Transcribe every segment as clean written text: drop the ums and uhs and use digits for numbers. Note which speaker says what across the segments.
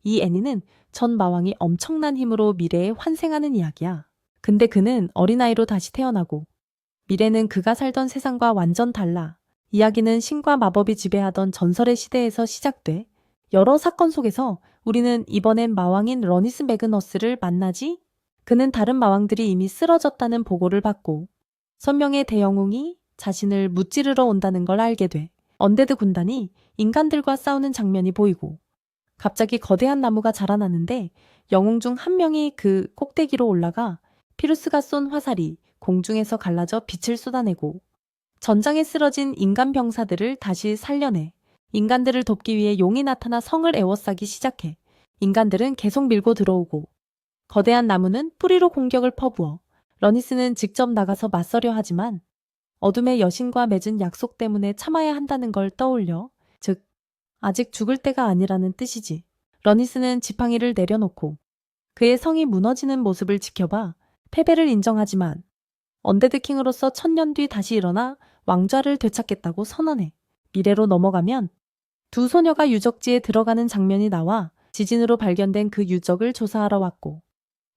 Speaker 1: 이 애니는 전 마왕이 엄청난 힘으로 미래에 환생하는 이야기야. 근데 그는 어린아이로 다시 태어나고 미래는 그가 살던 세상과 완전 달라. 이야기는 신과 마법이 지배하던 전설의 시대에서 시작돼. 여러 사건 속에서 우리는 이번엔 마왕인 러니스 매그너스를 만나지? 그는 다른 마왕들이 이미 쓰러졌다는 보고를 받고 선명의 대영웅이 자신을 무찌르러 온다는 걸 알게 돼. 언데드 군단이 인간들과 싸우는 장면이 보이고 갑자기 거대한 나무가 자라나는데 영웅 중 한 명이 그 꼭대기로 올라가 피루스가 쏜 화살이 공중에서 갈라져 빛을 쏟아내고 전장에 쓰러진 인간 병사들을 다시 살려내. 인간들을 돕기 위해 용이 나타나 성을 에워싸기 시작해. 인간들은 계속 밀고 들어오고 거대한 나무는 뿌리로 공격을 퍼부어 러니스는 직접 나가서 맞서려 하지만 어둠의 여신과 맺은 약속 때문에 참아야 한다는 걸 떠올려. 즉, 아직 죽을 때가 아니라는 뜻이지. 러니스는 지팡이를 내려놓고 그의 성이 무너지는 모습을 지켜봐 패배를 인정하지만 언데드 킹으로서 1000년 뒤 다시 일어나 왕좌를 되찾겠다고 선언해. 미래로 넘어가면 두 소녀가 유적지에 들어가는 장면이 나와 지진으로 발견된 그 유적을 조사하러 왔고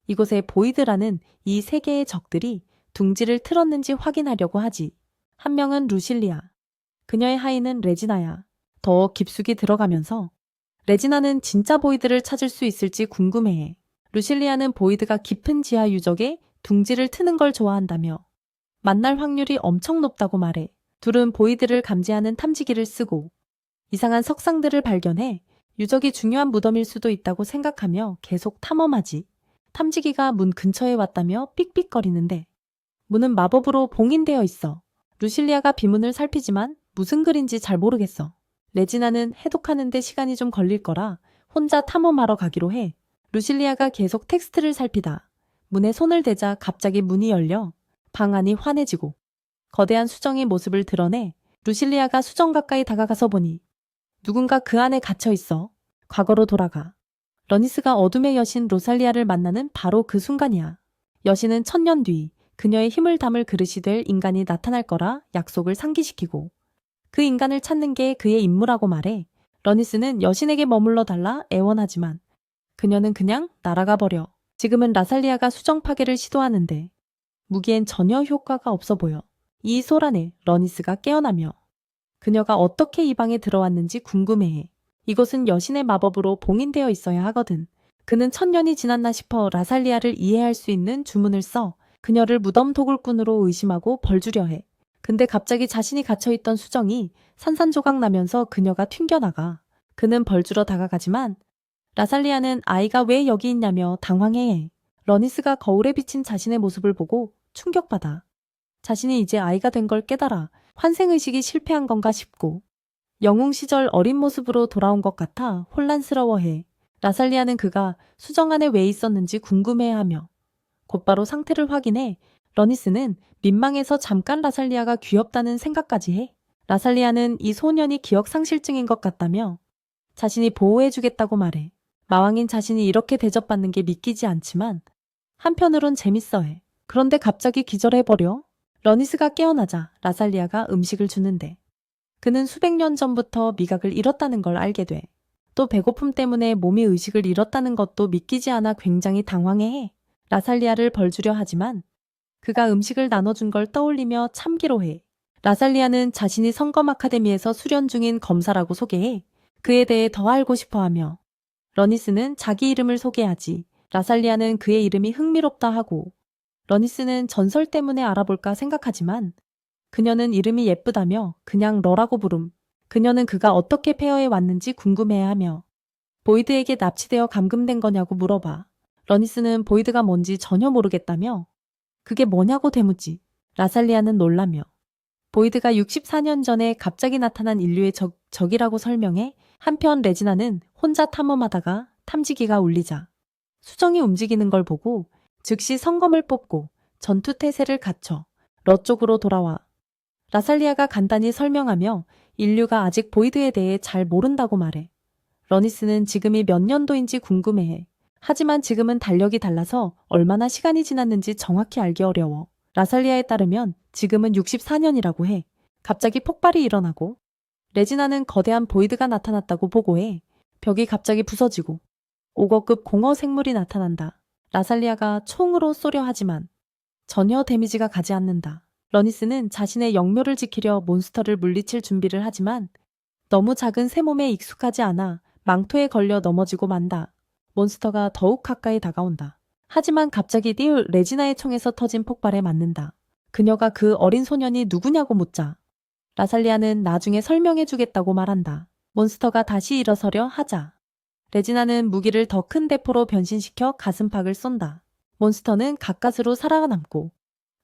Speaker 1: 이곳에 보이드라는 이 세 개의 적들이 둥지를 틀었는지 확인하려고 하지. 한 명은 루실리아, 그녀의 하인은 레지나야. 더 깊숙이 들어가면서 레지나는 진짜 보이드를 찾을 수 있을지 궁금해해. 루실리아는 보이드가 깊은 지하 유적에 둥지를 트는 걸 좋아한다며 만날 확률이 엄청 높다고 말해. 둘은 보이드를 감지하는 탐지기를 쓰고 이상한 석상들을 발견해 유적이 중요한 무덤일 수도 있다고 생각하며 계속 탐험하지. 탐지기가 문 근처에 왔다며 삑삑거리는데 문은 마법으로 봉인되어 있어. 루실리아가 비문을 살피지만 무슨 글인지 잘 모르겠어. 레지나는 해독하는데 시간이 좀 걸릴 거라 혼자 탐험하러 가기로 해. 루실리아가 계속 텍스트를 살피다 문에 손을 대자 갑자기 문이 열려 방 안이 환해지고 거대한 수정의 모습을 드러내. 루실리아가 수정 가까이 다가가서 보니 누군가 그 안에 갇혀 있어. 과거로 돌아가. 러니스가 어둠의 여신 로살리아를 만나는 바로 그 순간이야. 여신은 1000년 뒤 그녀의 힘을 담을 그릇이 될 인간이 나타날 거라 약속을 상기시키고 그 인간을 찾는 게 그의 임무라고 말해. 러니스는 여신에게 머물러 달라 애원하지만 그녀는 그냥 날아가 버려. 지금은 라살리아가 수정 파괴를 시도하는데 무기엔 전혀 효과가 없어 보여. 이 소란에 러니스가 깨어나며 그녀가 어떻게 이 방에 들어왔는지 궁금해해. 이곳은 여신의 마법으로 봉인되어 있어야 하거든. 그는 1000년이 지났나 싶어 라살리아를 이해할 수 있는 주문을 써 그녀를 무덤 도굴꾼으로 의심하고 벌주려 해. 근데 갑자기 자신이 갇혀있던 수정이 산산조각 나면서 그녀가 튕겨나가. 그는 벌주러 다가가지만 라살리아는 아이가 왜 여기 있냐며 당황해해. 러니스가 거울에 비친 자신의 모습을 보고 충격받아. 자신이 이제 아이가 된 걸 깨달아 환생의식이 실패한 건가 싶고 영웅 시절 어린 모습으로 돌아온 것 같아 혼란스러워해. 라살리아는 그가 수정 안에 왜 있었는지 궁금해하며 곧바로 상태를 확인해. 러니스는 민망해서 잠깐 라살리아가 귀엽다는 생각까지 해. 라살리아는 이 소년이 기억상실증인 것 같다며 자신이 보호해주겠다고 말해. 마왕인 자신이 이렇게 대접받는 게 믿기지 않지만 한편으론 재밌어해. 그런데 갑자기 기절해버려. 러니스가 깨어나자 라살리아가 음식을 주는데 그는 수백 년 전부터 미각을 잃었다는 걸 알게 돼. 또 배고픔 때문에 몸이 의식을 잃었다는 것도 믿기지 않아 굉장히 당황해해. 라살리아를 벌주려 하지만 그가 음식을 나눠준 걸 떠올리며 참기로 해. 라살리아는 자신이 성검 아카데미에서 수련 중인 검사라고 소개해 그에 대해 더 알고 싶어하며 러니스는 자기 이름을 소개하지. 라살리아는 그의 이름이 흥미롭다 하고 러니스는 전설 때문에 알아볼까 생각하지만 그녀는 이름이 예쁘다며 그냥 러라고 부름. 그녀는 그가 어떻게 페어에 왔는지 궁금해하며 보이드에게 납치되어 감금된 거냐고 물어봐. 러니스는 보이드가 뭔지 전혀 모르겠다며 그게 뭐냐고 되묻지. 라살리아는 놀라며 보이드가 64년 전에 갑자기 나타난 인류의 적이라고 설명해. 한편 레지나는 혼자 탐험하다가 탐지기가 울리자 수정이 움직이는 걸 보고 즉시 성검을 뽑고 전투 태세를 갖춰 러 쪽으로 돌아와. 라살리아가 간단히 설명하며 인류가 아직 보이드에 대해 잘 모른다고 말해. 러니스는 지금이 몇 년도인지 궁금해해. 하지만 지금은 달력이 달라서 얼마나 시간이 지났는지 정확히 알기 어려워. 라살리아에 따르면 지금은 64년이라고 해. 갑자기 폭발이 일어나고 레지나는 거대한 보이드가 나타났다고 보고해. 벽이 갑자기 부서지고 5거급 공허 생물이 나타난다. 라살리아가 총으로 쏘려 하지만 전혀 데미지가 가지 않는다. 러니스는 자신의 영묘를 지키려 몬스터를 물리칠 준비를 하지만 너무 작은 새 몸에 익숙하지 않아 망토에 걸려 넘어지고 만다. 몬스터가 더욱 가까이 다가온다. 하지만 갑자기 띄울 레지나의 총에서 터진 폭발에 맞는다. 그녀가 그 어린 소년이 누구냐고 묻자 라살리아는 나중에 설명해주겠다고 말한다. 몬스터가 다시 일어서려 하자 레지나는 무기를 더 큰 대포로 변신시켜 가슴팍을 쏜다. 몬스터는 가까스로 살아남고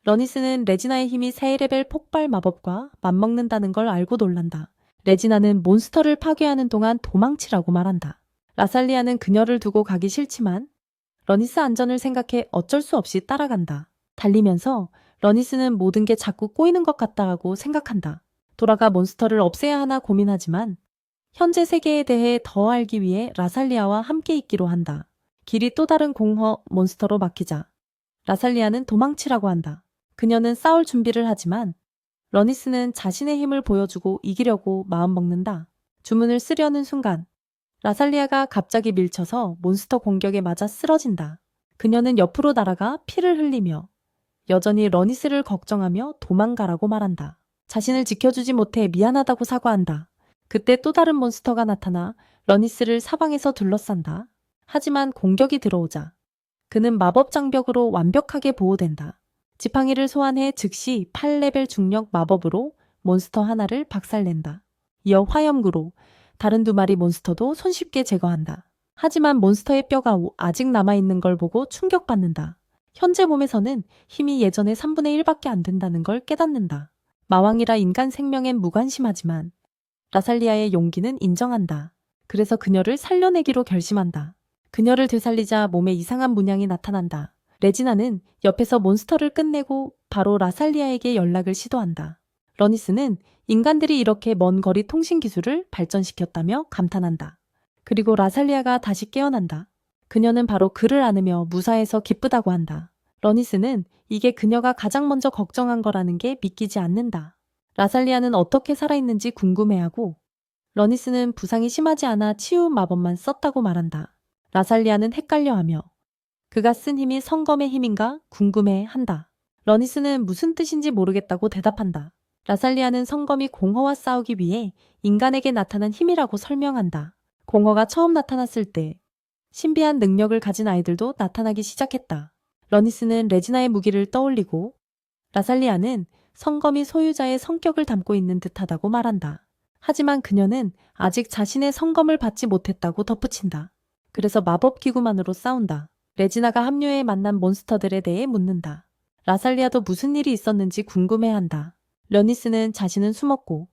Speaker 1: 러니스는 레지나의 힘이 3레벨 폭발 마법과 맞먹는다는 걸 알고 놀란다. 레지나는 몬스터를 파괴하는 동안 도망치라고 말한다. 라살리아는 그녀를 두고 가기 싫지만 러니스 안전을 생각해 어쩔 수 없이 따라간다. 달리면서 러니스는 모든 게 자꾸 꼬이는 것 같다고 생각한다. 돌아가 몬스터를 없애야 하나 고민하지만 현재 세계에 대해 더 알기 위해 라살리아와 함께 있기로 한다. 길이 또 다른 공허 몬스터로 막히자 라살리아는 도망치라고 한다. 그녀는 싸울 준비를 하지만 러니스는 자신의 힘을 보여주고 이기려고 마음먹는다. 주문을 쓰려는 순간 라살리아가 갑자기 밀쳐서 몬스터 공격에 맞아 쓰러진다. 그녀는 옆으로 날아가 피를 흘리며 여전히 러니스를 걱정하며 도망가라고 말한다. 자신을 지켜주지 못해 미안하다고 사과한다. 그때 또 다른 몬스터가 나타나 러니스를 사방에서 둘러싼다. 하지만 공격이 들어오자 그는 마법 장벽으로 완벽하게 보호된다. 지팡이를 소환해 즉시 8레벨 중력 마법으로 몬스터 하나를 박살낸다. 이어 화염구로 다른 2마리 몬스터도 손쉽게 제거한다. 하지만 몬스터의 뼈가 아직 남아있는 걸 보고 충격받는다. 현재 몸에서는 힘이 예전의 3분의 1밖에 안 된다는 걸 깨닫는다. 마왕이라 인간 생명엔 무관심하지만 라살리아의 용기는 인정한다. 그래서 그녀를 살려내기로 결심한다. 그녀를 되살리자 몸에 이상한 문양이 나타난다. 레지나는 옆에서 몬스터를 끝내고 바로 라살리아에게 연락을 시도한다. 러니스는 인간들이 이렇게 먼 거리 통신 기술을 발전시켰다며 감탄한다. 그리고 라살리아가 다시 깨어난다. 그녀는 바로 그를 안으며 무사해서 기쁘다고 한다. 러니스는 이게 그녀가 가장 먼저 걱정한 거라는 게 믿기지 않는다. 라살리아는 어떻게 살아있는지 궁금해하고 러니스는 부상이 심하지 않아 치유 마법만 썼다고 말한다. 라살리아는 헷갈려하며 그가 쓴 힘이 성검의 힘인가 궁금해한다. 러니스는 무슨 뜻인지 모르겠다고 대답한다. 라살리아는 성검이 공허와 싸우기 위해 인간에게 나타난 힘이라고 설명한다. 공허가 처음 나타났을 때 신비한 능력을 가진 아이들도 나타나기 시작했다. 러니스는 레지나의 무기를 떠올리고 라살리아는 성검이 소유자의 성격을 담고 있는 듯하다고 말한다. 하지만 그녀는 아직 자신의 성검을 받지 못했다고 덧붙인다. 그래서 마법 기구만으로 싸운다. 레지나가 합류해 만난 몬스터들에 대해 묻는다. 라살리아도 무슨 일이 있었는지 궁금해한다. 러니스는 자신은 숨었고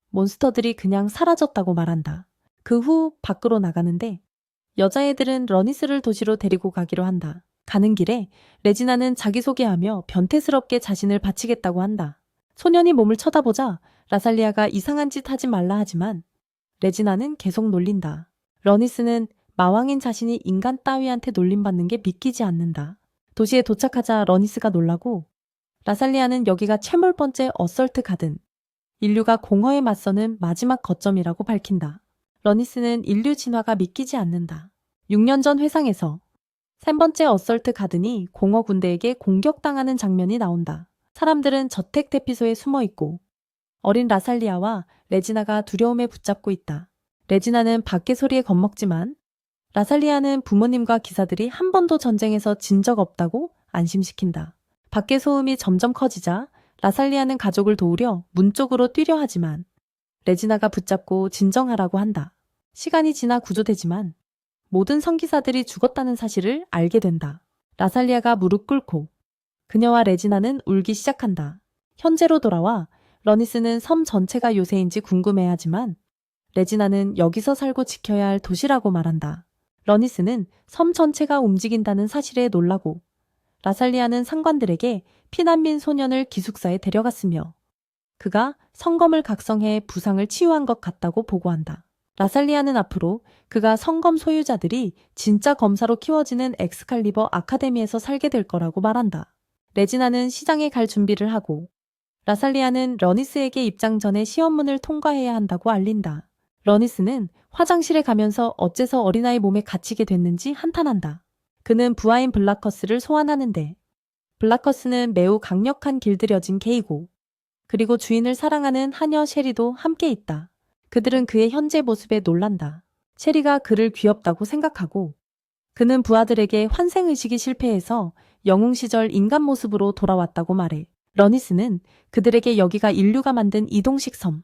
Speaker 1: 몬스터들이 그냥 사라졌다고 말한다. 그 후 밖으로 나가는데 여자애들은 러니스를 도시로 데리고 가기로 한다. 가는 길에 레지나는 자기소개하며 변태스럽게 자신을 바치겠다고 한다. 소년이 몸을 쳐다보자 라살리아가 이상한 짓 하지 말라 하지만 레지나는 계속 놀린다. 러니스는 마왕인 자신이 인간 따위한테 놀림받는 게 믿기지 않는다. 도시에 도착하자 러니스가 놀라고 라살리아는 여기가 최몰번째 어설트 가든 인류가 공허에 맞서는 마지막 거점이라고 밝힌다. 러니스는 인류 진화가 믿기지 않는다. 6년 전 회상에서 3번째 어설트 가든이 공허 군대에게 공격당하는 장면이 나온다. 사람들은 저택 대피소에 숨어있고 어린 라살리아와 레지나가 두려움에 붙잡고 있다. 레지나는 밖의 소리에 겁먹지만 라살리아는 부모님과 기사들이 한 번도 전쟁에서 진 적 없다고 안심시킨다. 밖의 소음이 점점 커지자 라살리아는 가족을 도우려 문 쪽으로 뛰려 하지만 레지나가 붙잡고 진정하라고 한다. 시간이 지나 구조되지만 모든 성기사들이 죽었다는 사실을 알게 된다. 라살리아가 무릎 꿇고 그녀와 레지나는 울기 시작한다. 현재로 돌아와 러니스는 섬 전체가 요새인지 궁금해하지만 레지나는 여기서 살고 지켜야 할 도시라고 말한다. 러니스는 섬 전체가 움직인다는 사실에 놀라고 라살리아는 상관들에게 피난민 소년을 기숙사에 데려갔으며 그가 성검을 각성해 부상을 치유한 것 같다고 보고한다. 라살리아는 앞으로 그가 성검 소유자들이 진짜 검사로 키워지는 엑스칼리버 아카데미에서 살게 될 거라고 말한다. 레지나는 시장에 갈 준비를 하고 라살리아는 러니스에게 입장 전에 시험문을 통과해야 한다고 알린다. 러니스는 화장실에 가면서 어째서 어린아이 몸에 갇히게 됐는지 한탄한다. 그는 부하인 블라커스를 소환하는데 블라커스는 매우 강력한 길들여진 개이고 그리고 주인을 사랑하는 하녀 셰리도 함께 있다. 그들은 그의 현재 모습에 놀란다. 셰리가 그를 귀엽다고 생각하고 그는 부하들에게 환생의식이 실패해서 영웅 시절 인간 모습으로 돌아왔다고 말해. 러니스는 그들에게 여기가 인류가 만든 이동식 섬,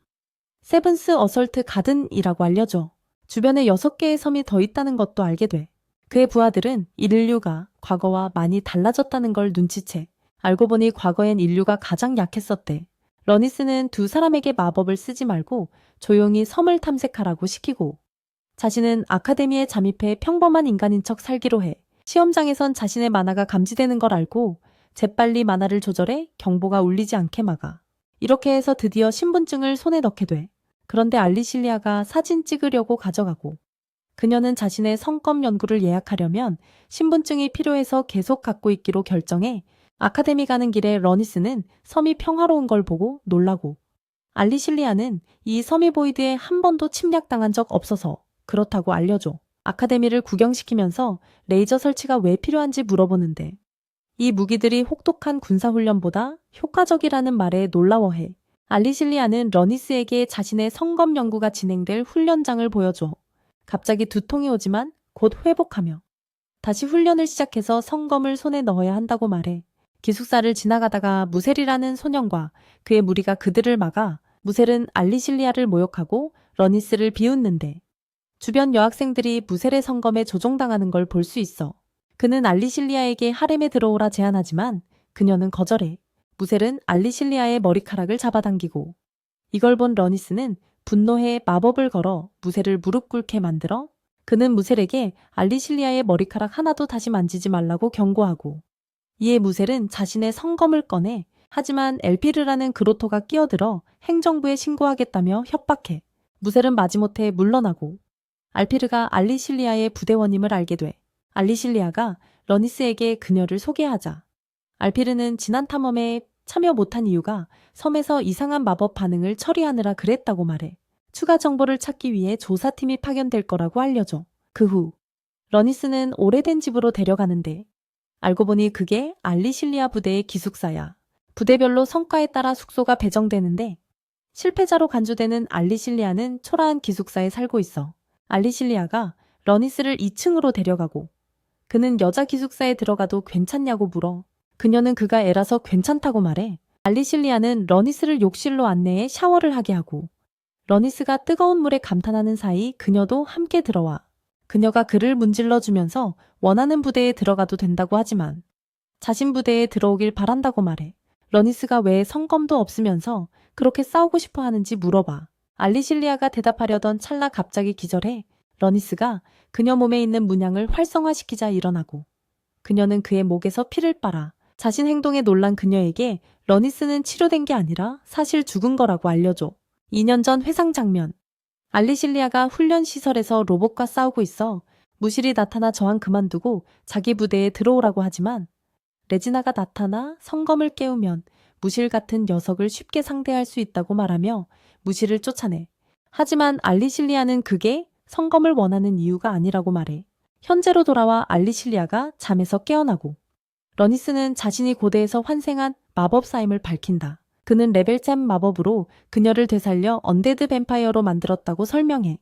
Speaker 1: 세븐스 어설트 가든이라고 알려줘. 주변에 6개의 섬이 더 있다는 것도 알게 돼. 그의 부하들은 인류가 과거와 많이 달라졌다는 걸 눈치채. 알고 보니 과거엔 인류가 가장 약했었대. 러니스는 두 사람에게 마법을 쓰지 말고 조용히 섬을 탐색하라고 시키고 자신은 아카데미에 잠입해 평범한 인간인 척 살기로 해. 시험장에선 자신의 만화가 감지되는 걸 알고 재빨리 만화를 조절해 경보가 울리지 않게 막아. 이렇게 해서 드디어 신분증을 손에 넣게 돼. 그런데 알리실리아가 사진 찍으려고 가져가고 그녀는 자신의 성검 연구를 예약하려면 신분증이 필요해서 계속 갖고 있기로 결정해 아카데미 가는 길에 러니스는 섬이 평화로운 걸 보고 놀라고 알리실리아는 이 섬이 보이드에 한 번도 침략당한 적 없어서 그렇다고 알려줘. 아카데미를 구경시키면서 레이저 설치가 왜 필요한지 물어보는데 이 무기들이 혹독한 군사훈련보다 효과적이라는 말에 놀라워해. 알리실리아는 러니스에게 자신의 성검 연구가 진행될 훈련장을 보여줘. 갑자기 두통이 오지만 곧 회복하며 다시 훈련을 시작해서 성검을 손에 넣어야 한다고 말해. 기숙사를 지나가다가 무셀이라는 소년과 그의 무리가 그들을 막아 무셀은 알리실리아를 모욕하고 러니스를 비웃는데 주변 여학생들이 무셀의 성검에 조종당하는 걸 볼 수 있어. 그는 알리실리아에게 하렘에 들어오라 제안하지만 그녀는 거절해. 무셀은 알리실리아의 머리카락을 잡아당기고 이걸 본 러니스는 분노해 마법을 걸어 무셀을 무릎 꿇게 만들어 그는 무셀에게 알리실리아의 머리카락 하나도 다시 만지지 말라고 경고하고 이에 무셀은 자신의 성검을 꺼내 하지만 엘피르라는 그로토가 끼어들어 행정부에 신고하겠다며 협박해. 무셀은 마지못해 물러나고 알피르가 알리실리아의 부대원임을 알게 돼. 알리실리아가 러니스에게 그녀를 소개하자. 알피르는 지난 탐험에 참여 못한 이유가 섬에서 이상한 마법 반응을 처리하느라 그랬다고 말해. 추가 정보를 찾기 위해 조사팀이 파견될 거라고 알려줘. 그 후 러니스는 오래된 집으로 데려가는데 알고 보니 그게 알리실리아 부대의 기숙사야. 부대별로 성과에 따라 숙소가 배정되는데 실패자로 간주되는 알리실리아는 초라한 기숙사에 살고 있어. 알리실리아가 러니스를 2층으로 데려가고 그는 여자 기숙사에 들어가도 괜찮냐고 물어. 그녀는 그가 애라서 괜찮다고 말해. 알리실리아는 러니스를 욕실로 안내해 샤워를 하게 하고 러니스가 뜨거운 물에 감탄하는 사이 그녀도 함께 들어와. 그녀가 그를 문질러주면서 원하는 부대에 들어가도 된다고 하지만 자신 부대에 들어오길 바란다고 말해. 러니스가 왜 성검도 없으면서 그렇게 싸우고 싶어 하는지 물어봐. 알리실리아가 대답하려던 찰나 갑자기 기절해 러니스가 그녀 몸에 있는 문양을 활성화시키자 일어나고 그녀는 그의 목에서 피를 빨아 자신 행동에 놀란 그녀에게 러니스는 치료된 게 아니라 사실 죽은 거라고 알려줘. 2년 전 회상 장면. 알리실리아가 훈련시설에서 로봇과 싸우고 있어 무실이 나타나 저항 그만두고 자기 부대에 들어오라고 하지만 레지나가 나타나 성검을 깨우면 무실 같은 녀석을 쉽게 상대할 수 있다고 말하며 무실을 쫓아내. 하지만 알리실리아는 그게 성검을 원하는 이유가 아니라고 말해. 현재로 돌아와 알리실리아가 잠에서 깨어나고 러니스는 자신이 고대에서 환생한 마법사임을 밝힌다. 그는 레벨3 마법으로 그녀를 되살려 언데드 뱀파이어로 만들었다고 설명해.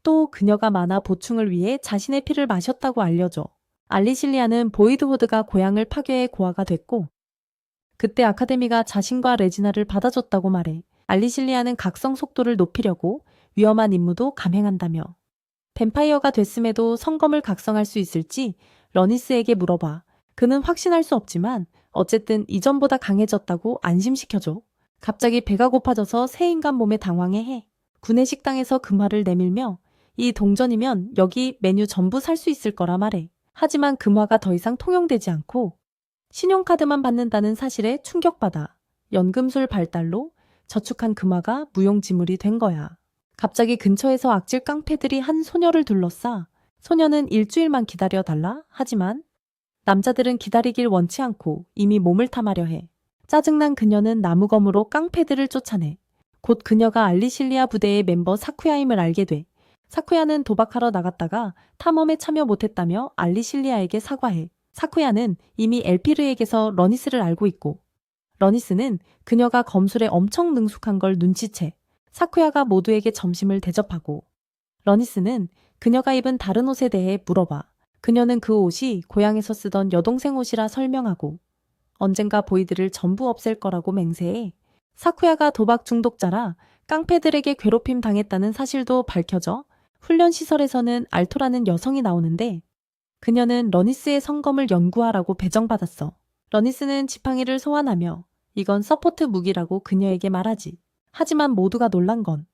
Speaker 1: 또 그녀가 만화 보충을 위해 자신의 피를 마셨다고 알려줘. 알리실리아는 보이드호드가 고향을 파괴해 고아가 됐고 그때 아카데미가 자신과 레지나를 받아줬다고 말해. 알리실리아는 각성 속도를 높이려고 위험한 임무도 감행한다며 뱀파이어가 됐음에도 성검을 각성할 수 있을지 러니스에게 물어봐. 그는 확신할 수 없지만 어쨌든 이전보다 강해졌다고 안심시켜줘. 갑자기 배가 고파져서 새 인간 몸에 당황해해. 구내 식당에서 금화를 내밀며 이 동전이면 여기 메뉴 전부 살 수 있을 거라 말해. 하지만 금화가 더 이상 통용되지 않고 신용카드만 받는다는 사실에 충격받아 연금술 발달로 저축한 금화가 무용지물이 된 거야. 갑자기 근처에서 악질 깡패들이 한 소녀를 둘러싸 소녀는 일주일만 기다려달라 하지만 남자들은 기다리길 원치 않고 이미 몸을 탐하려 해. 짜증난 그녀는 나무검으로 깡패들을 쫓아내. 곧 그녀가 알리실리아 부대의 멤버 사쿠야임을 알게 돼. 사쿠야는 도박하러 나갔다가 탐험에 참여 못했다며 알리실리아에게 사과해. 사쿠야는 이미 엘피르에게서 러니스를 알고 있고 러니스는 그녀가 검술에 엄청 능숙한 걸 눈치채 사쿠야가 모두에게 점심을 대접하고 러니스는 그녀가 입은 다른 옷에 대해 물어봐. 그녀는 그 옷이 고향에서 쓰던 여동생 옷이라 설명하고 언젠가 보이드를 전부 없앨 거라고 맹세해. 사쿠야가 도박 중독자라 깡패들에게 괴롭힘 당했다는 사실도 밝혀져 훈련시설에서는 알토라는 여성이 나오는데 그녀는 러니스의 성검을 연구하라고 배정받았어. 러니스는 지팡이를 소환하며 이건 서포트 무기라고 그녀에게 말하지. 하지만 모두가 놀란 건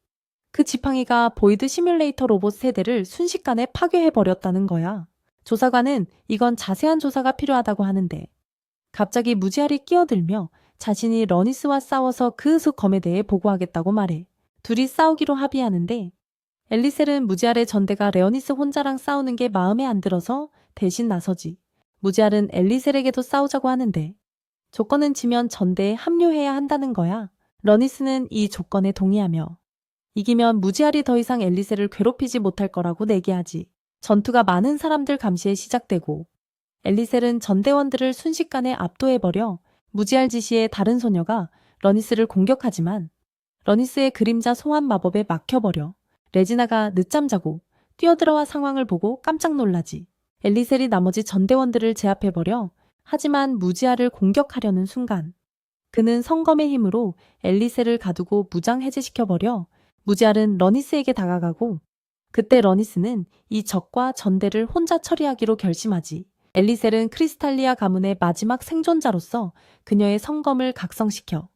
Speaker 1: 그 지팡이가 보이드 시뮬레이터 로봇 세대를 순식간에 파괴해버렸다는 거야. 조사관은 이건 자세한 조사가 필요하다고 하는데 갑자기 무지알이 끼어들며 자신이 러니스와 싸워서 그 검에 대해 보고하겠다고 말해. 둘이 싸우기로 합의하는데 엘리셀은 무지알의 전대가 레오니스 혼자랑 싸우는 게 마음에 안 들어서 대신 나서지. 무지알은 엘리셀에게도 싸우자고 하는데 조건은 지면 전대에 합류해야 한다는 거야. 러니스는 이 조건에 동의하며 이기면 무지알이 더 이상 엘리셀을 괴롭히지 못할 거라고 내기하지. 전투가 많은 사람들 감시에 시작되고 엘리셀은 전대원들을 순식간에 압도해버려 무지알 지시에 다른 소녀가 러니스를 공격하지만 러니스의 그림자 소환 마법에 막혀버려. 레지나가 늦잠 자고 뛰어들어와 상황을 보고 깜짝 놀라지. 엘리셀이 나머지 전대원들을 제압해버려 하지만 무지알을 공격하려는 순간 그는 성검의 힘으로 엘리셀을 가두고 무장 해제시켜버려 무지알은 러니스에게 다가가고 그때 러니스는 이 적과 전대를 혼자 처리하기로 결심하지. 엘리셀은 크리스탈리아 가문의 마지막 생존자로서 그녀의 성검을 각성시켜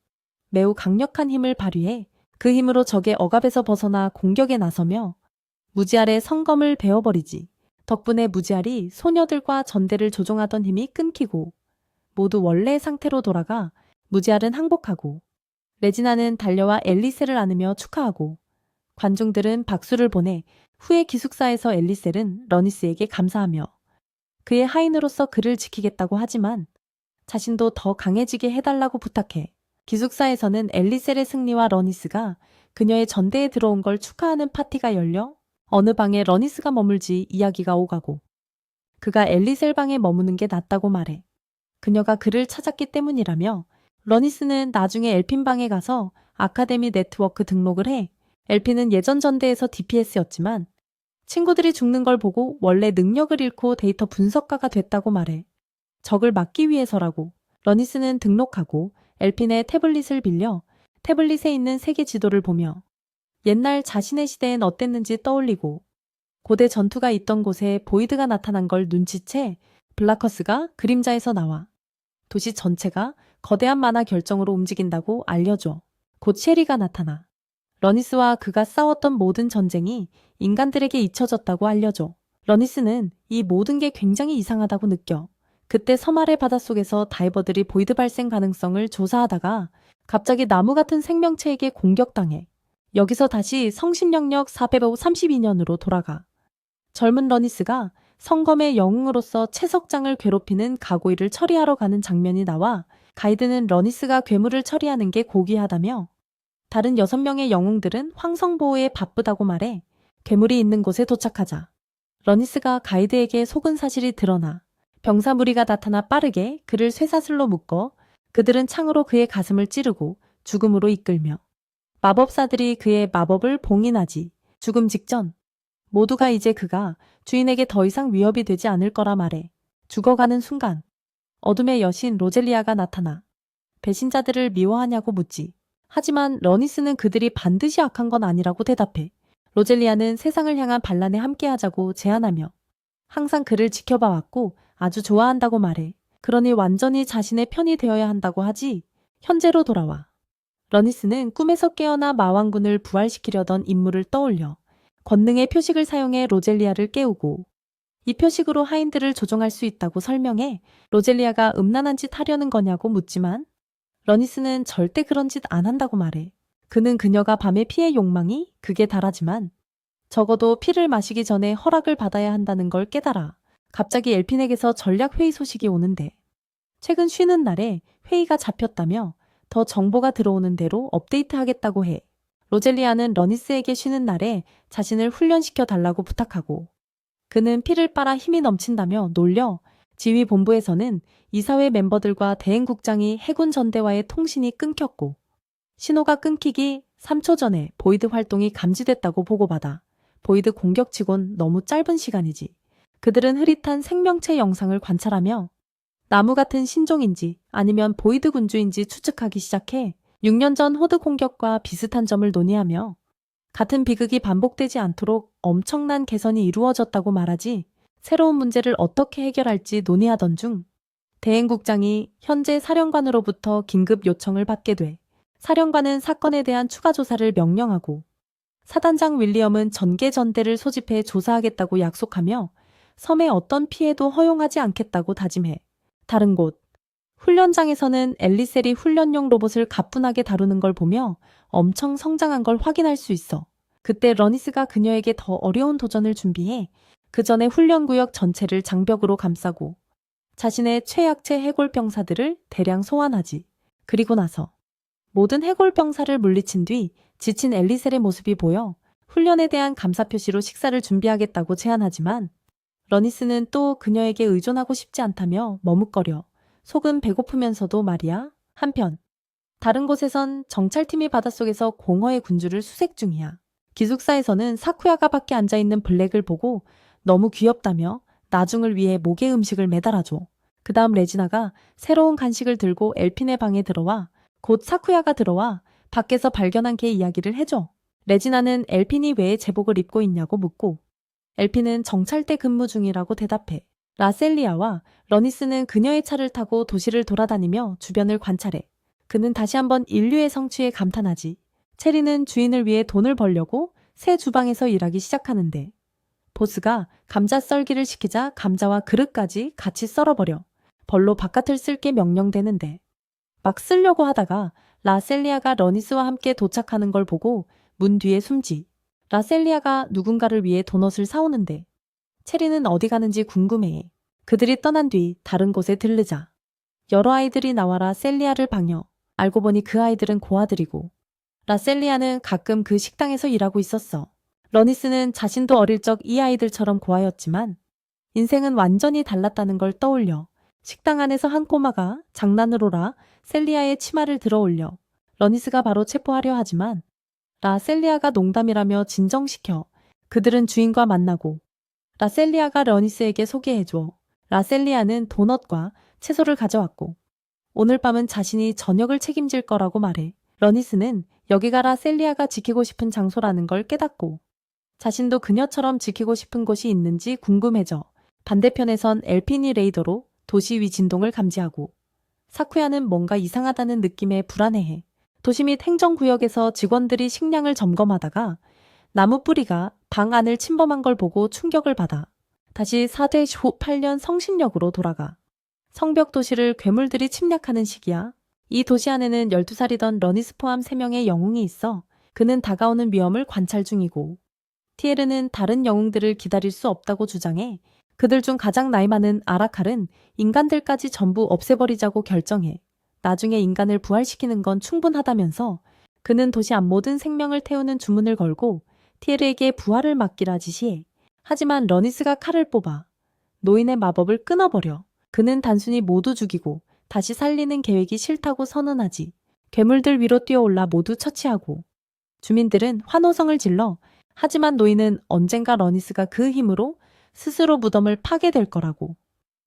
Speaker 1: 매우 강력한 힘을 발휘해 그 힘으로 적의 억압에서 벗어나 공격에 나서며 무지알의 성검을 베어버리지. 덕분에 무지알이 소녀들과 전대를 조종하던 힘이 끊기고 모두 원래의 상태로 돌아가 무지알은 항복하고 레지나는 달려와 엘리셀을 안으며 축하하고 관중들은 박수를 보내 후에 기숙사에서 엘리셀은 러니스에게 감사하며 그의 하인으로서 그를 지키겠다고 하지만 자신도 더 강해지게 해달라고 부탁해. 기숙사에서는 엘리셀의 승리와 러니스가 그녀의 전대에 들어온 걸 축하하는 파티가 열려 어느 방에 러니스가 머물지 이야기가 오가고 그가 엘리셀 방에 머무는 게 낫다고 말해. 그녀가 그를 찾았기 때문이라며 러니스는 나중에 엘핀 방에 가서 아카데미 네트워크 등록을 해. 엘핀은 예전 전대에서 DPS였지만 친구들이 죽는 걸 보고 원래 능력을 잃고 데이터 분석가가 됐다고 말해. 적을 막기 위해서라고. 러니스는 등록하고 엘핀의 태블릿을 빌려 태블릿에 있는 세계 지도를 보며 옛날 자신의 시대엔 어땠는지 떠올리고 고대 전투가 있던 곳에 보이드가 나타난 걸 눈치채 블라커스가 그림자에서 나와 도시 전체가 거대한 만화 결정으로 움직인다고 알려줘. 곧 셰리가 나타나 러니스와 그가 싸웠던 모든 전쟁이 인간들에게 잊혀졌다고 알려줘. 러니스는 이 모든 게 굉장히 이상하다고 느껴. 그때 섬 아래 바닷속에서 다이버들이 보이드 발생 가능성을 조사하다가 갑자기 나무 같은 생명체에게 공격당해. 여기서 다시 성신영력 432년으로 돌아가. 젊은 러니스가 성검의 영웅으로서 채석장을 괴롭히는 가고이를 처리하러 가는 장면이 나와 가이드는 러니스가 괴물을 처리하는 게 고귀하다며 다른 6명의 영웅들은 황성보호에 바쁘다고 말해 괴물이 있는 곳에 도착하자 러니스가 가이드에게 속은 사실이 드러나 병사 무리가 나타나 빠르게 그를 쇠사슬로 묶어 그들은 창으로 그의 가슴을 찌르고 죽음으로 이끌며 마법사들이 그의 마법을 봉인하지. 죽음 직전 모두가 이제 그가 주인에게 더 이상 위협이 되지 않을 거라 말해. 죽어가는 순간 어둠의 여신 로젤리아가 나타나 배신자들을 미워하냐고 묻지. 하지만 러니스는 그들이 반드시 악한 건 아니라고 대답해. 로젤리아는 세상을 향한 반란에 함께하자고 제안하며 항상 그를 지켜봐왔고 아주 좋아한다고 말해. 그러니 완전히 자신의 편이 되어야 한다고 하지. 현재로 돌아와. 러니스는 꿈에서 깨어나 마왕군을 부활시키려던 임무를 떠올려 권능의 표식을 사용해 로젤리아를 깨우고 이 표식으로 하인들을 조종할 수 있다고 설명해 로젤리아가 음란한 짓 하려는 거냐고 묻지만 러니스는 절대 그런 짓 안 한다고 말해. 그는 그녀가 밤에 피해 욕망이 극에 달하지만 적어도 피를 마시기 전에 허락을 받아야 한다는 걸 깨달아. 갑자기 엘핀에게서 전략회의 소식이 오는데 최근 쉬는 날에 회의가 잡혔다며 더 정보가 들어오는 대로 업데이트하겠다고 해. 로젤리아는 러니스에게 쉬는 날에 자신을 훈련시켜 달라고 부탁하고 그는 피를 빨아 힘이 넘친다며 놀려 지휘본부에서는 이사회 멤버들과 대행국장이 해군 전대와의 통신이 끊겼고 신호가 끊기기 3초 전에 보이드 활동이 감지됐다고 보고받아 보이드 공격치곤 너무 짧은 시간이지. 그들은 흐릿한 생명체 영상을 관찰하며 나무 같은 신종인지 아니면 보이드 군주인지 추측하기 시작해 6년 전 호드 공격과 비슷한 점을 논의하며 같은 비극이 반복되지 않도록 엄청난 개선이 이루어졌다고 말하지 새로운 문제를 어떻게 해결할지 논의하던 중 대행국장이 현재 사령관으로부터 긴급 요청을 받게 돼 사령관은 사건에 대한 추가 조사를 명령하고 사단장 윌리엄은 전개 전대를 소집해 조사하겠다고 약속하며 섬의 어떤 피해도 허용하지 않겠다고 다짐해 다른 곳 훈련장에서는 엘리셀이 훈련용 로봇을 가뿐하게 다루는 걸 보며 엄청 성장한 걸 확인할 수 있어. 그때 러니스가 그녀에게 더 어려운 도전을 준비해 그 전에 훈련구역 전체를 장벽으로 감싸고 자신의 최약체 해골병사들을 대량 소환하지. 그리고 나서 모든 해골병사를 물리친 뒤 지친 엘리셀의 모습이 보여 훈련에 대한 감사 표시로 식사를 준비하겠다고 제안하지만 러니스는 또 그녀에게 의존하고 싶지 않다며 머뭇거려 속은 배고프면서도 말이야. 한편 다른 곳에선 정찰팀이 바닷속에서 공허의 군주를 수색 중이야. 기숙사에서는 사쿠야가 밖에 앉아있는 블랙을 보고 너무 귀엽다며 나중을 위해 목에 음식을 매달아줘. 그 다음 레지나가 새로운 간식을 들고 엘핀의 방에 들어와 곧 사쿠야가 들어와 밖에서 발견한 걔 이야기를 해줘. 레지나는 엘핀이 왜 제복을 입고 있냐고 묻고 엘핀은 정찰대 근무 중이라고 대답해. 라셀리아와 러니스는 그녀의 차를 타고 도시를 돌아다니며 주변을 관찰해. 그는 다시 한번 인류의 성취에 감탄하지. 체리는 주인을 위해 돈을 벌려고 새 주방에서 일하기 시작하는데 보스가 감자 썰기를 시키자 감자와 그릇까지 같이 썰어버려 벌로 바깥을 쓸게 명령되는데 막 쓰려고 하다가 라셀리아가 러니스와 함께 도착하는 걸 보고 문 뒤에 숨지. 라셀리아가 누군가를 위해 도넛을 사오는데 체리는 어디 가는지 궁금해해. 그들이 떠난 뒤 다른 곳에 들르자 여러 아이들이 나와 라셀리아를 방혀. 알고 보니 그 아이들은 고아들이고 라셀리아는 가끔 그 식당에서 일하고 있었어. 러니스는 자신도 어릴 적 이 아이들처럼 고아였지만 인생은 완전히 달랐다는 걸 떠올려 식당 안에서 한 꼬마가 장난으로라 셀리아의 치마를 들어올려 러니스가 바로 체포하려 하지만 라셀리아가 농담이라며 진정시켜 그들은 주인과 만나고 라셀리아가 러니스에게 소개해줘. 라셀리아는 도넛과 채소를 가져왔고 오늘 밤은 자신이 저녁을 책임질 거라고 말해. 러니스는 여기가 라셀리아가 지키고 싶은 장소라는 걸 깨닫고 자신도 그녀처럼 지키고 싶은 곳이 있는지 궁금해져. 반대편에선 엘피니 레이더로 도시 위 진동을 감지하고 사쿠야는 뭔가 이상하다는 느낌에 불안해해. 도시 및 행정구역에서 직원들이 식량을 점검하다가 나무 뿌리가 방 안을 침범한 걸 보고 충격을 받아 다시 4대 후 8년 성신역으로 돌아가. 성벽 도시를 괴물들이 침략하는 시기야. 이 도시 안에는 12살이던 러니스 포함 3명의 영웅이 있어 그는 다가오는 위험을 관찰 중이고 티에르는 다른 영웅들을 기다릴 수 없다고 주장해 그들 중 가장 나이 많은 아라칼은 인간들까지 전부 없애버리자고 결정해. 나중에 인간을 부활시키는 건 충분하다면서 그는 도시 안 모든 생명을 태우는 주문을 걸고 티에르에게 부활을 맡기라 지시해. 하지만 러니스가 칼을 뽑아 노인의 마법을 끊어버려. 그는 단순히 모두 죽이고 다시 살리는 계획이 싫다고 선언하지. 괴물들 위로 뛰어올라 모두 처치하고 주민들은 환호성을 질러 하지만 노인은 언젠가 러니스가 그 힘으로 스스로 무덤을 파게 될 거라고.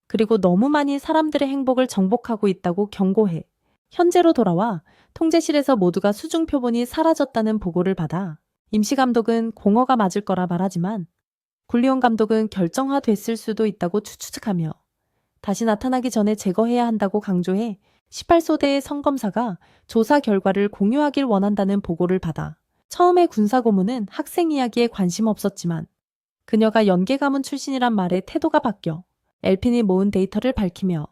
Speaker 1: 그리고 너무 많이 사람들의 행복을 정복하고 있다고 경고해. 현재로 돌아와 통제실에서 모두가 수중 표본이 사라졌다는 보고를 받아 임시감독은 공허가 맞을 거라 말하지만 굴리온 감독은 결정화됐을 수도 있다고 추측하며 다시 나타나기 전에 제거해야 한다고 강조해 18소대의 성검사가 조사 결과를 공유하길 원한다는 보고를 받아 처음에 군사고문은 학생 이야기에 관심 없었지만 그녀가 연계 가문 출신이란 말에 태도가 바뀌어 엘핀이 모은 데이터를 밝히며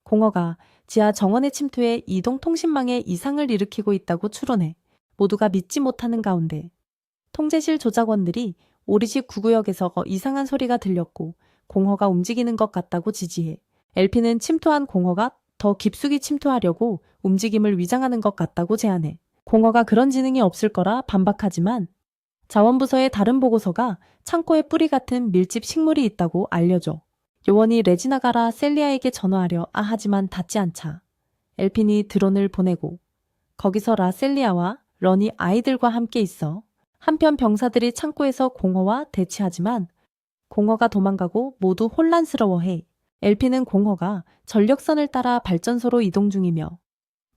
Speaker 1: 공허가 지하 정원에 침투해 이동통신망에 이상을 일으키고 있다고 추론해 모두가 믿지 못하는 가운데 통제실 조작원들이 오리시 9구역에서 이상한 소리가 들렸고 공허가 움직이는 것 같다고 지지해 엘핀은 침투한 공허가 더 깊숙이 침투하려고 움직임을 위장하는 것 같다고 제안해. 공허가 그런 지능이 없을 거라 반박하지만 자원부서의 다른 보고서가 창고에 뿌리 같은 밀집 식물이 있다고 알려줘. 요원이 레지나가 셀리아에게 전화하려 하지만 닿지 않자 엘핀이 드론을 보내고 거기서 라셀리아와 런이 아이들과 함께 있어. 한편 병사들이 창고에서 공허와 대치하지만 공허가 도망가고 모두 혼란스러워해. 엘핀은 공허가 전력선을 따라 발전소로 이동 중이며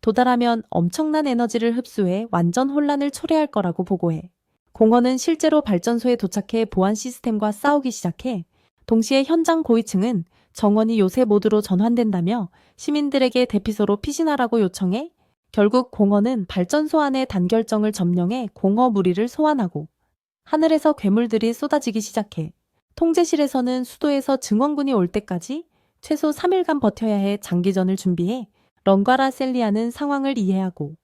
Speaker 1: 도달하면 엄청난 에너지를 흡수해 완전 혼란을 초래할 거라고 보고해. 공허는 실제로 발전소에 도착해 보안 시스템과 싸우기 시작해. 동시에 현장 고위층은 정원이 요새 모드로 전환된다며 시민들에게 대피소로 피신하라고 요청해 결국 공허는 발전소 안에 단결정을 점령해 공허 무리를 소환하고 하늘에서 괴물들이 쏟아지기 시작해. 통제실에서는 수도에서 증원군이 올 때까지 최소 3일간 버텨야 해 장기전을 준비해. 런과 라셀리아는 상황을 이해하고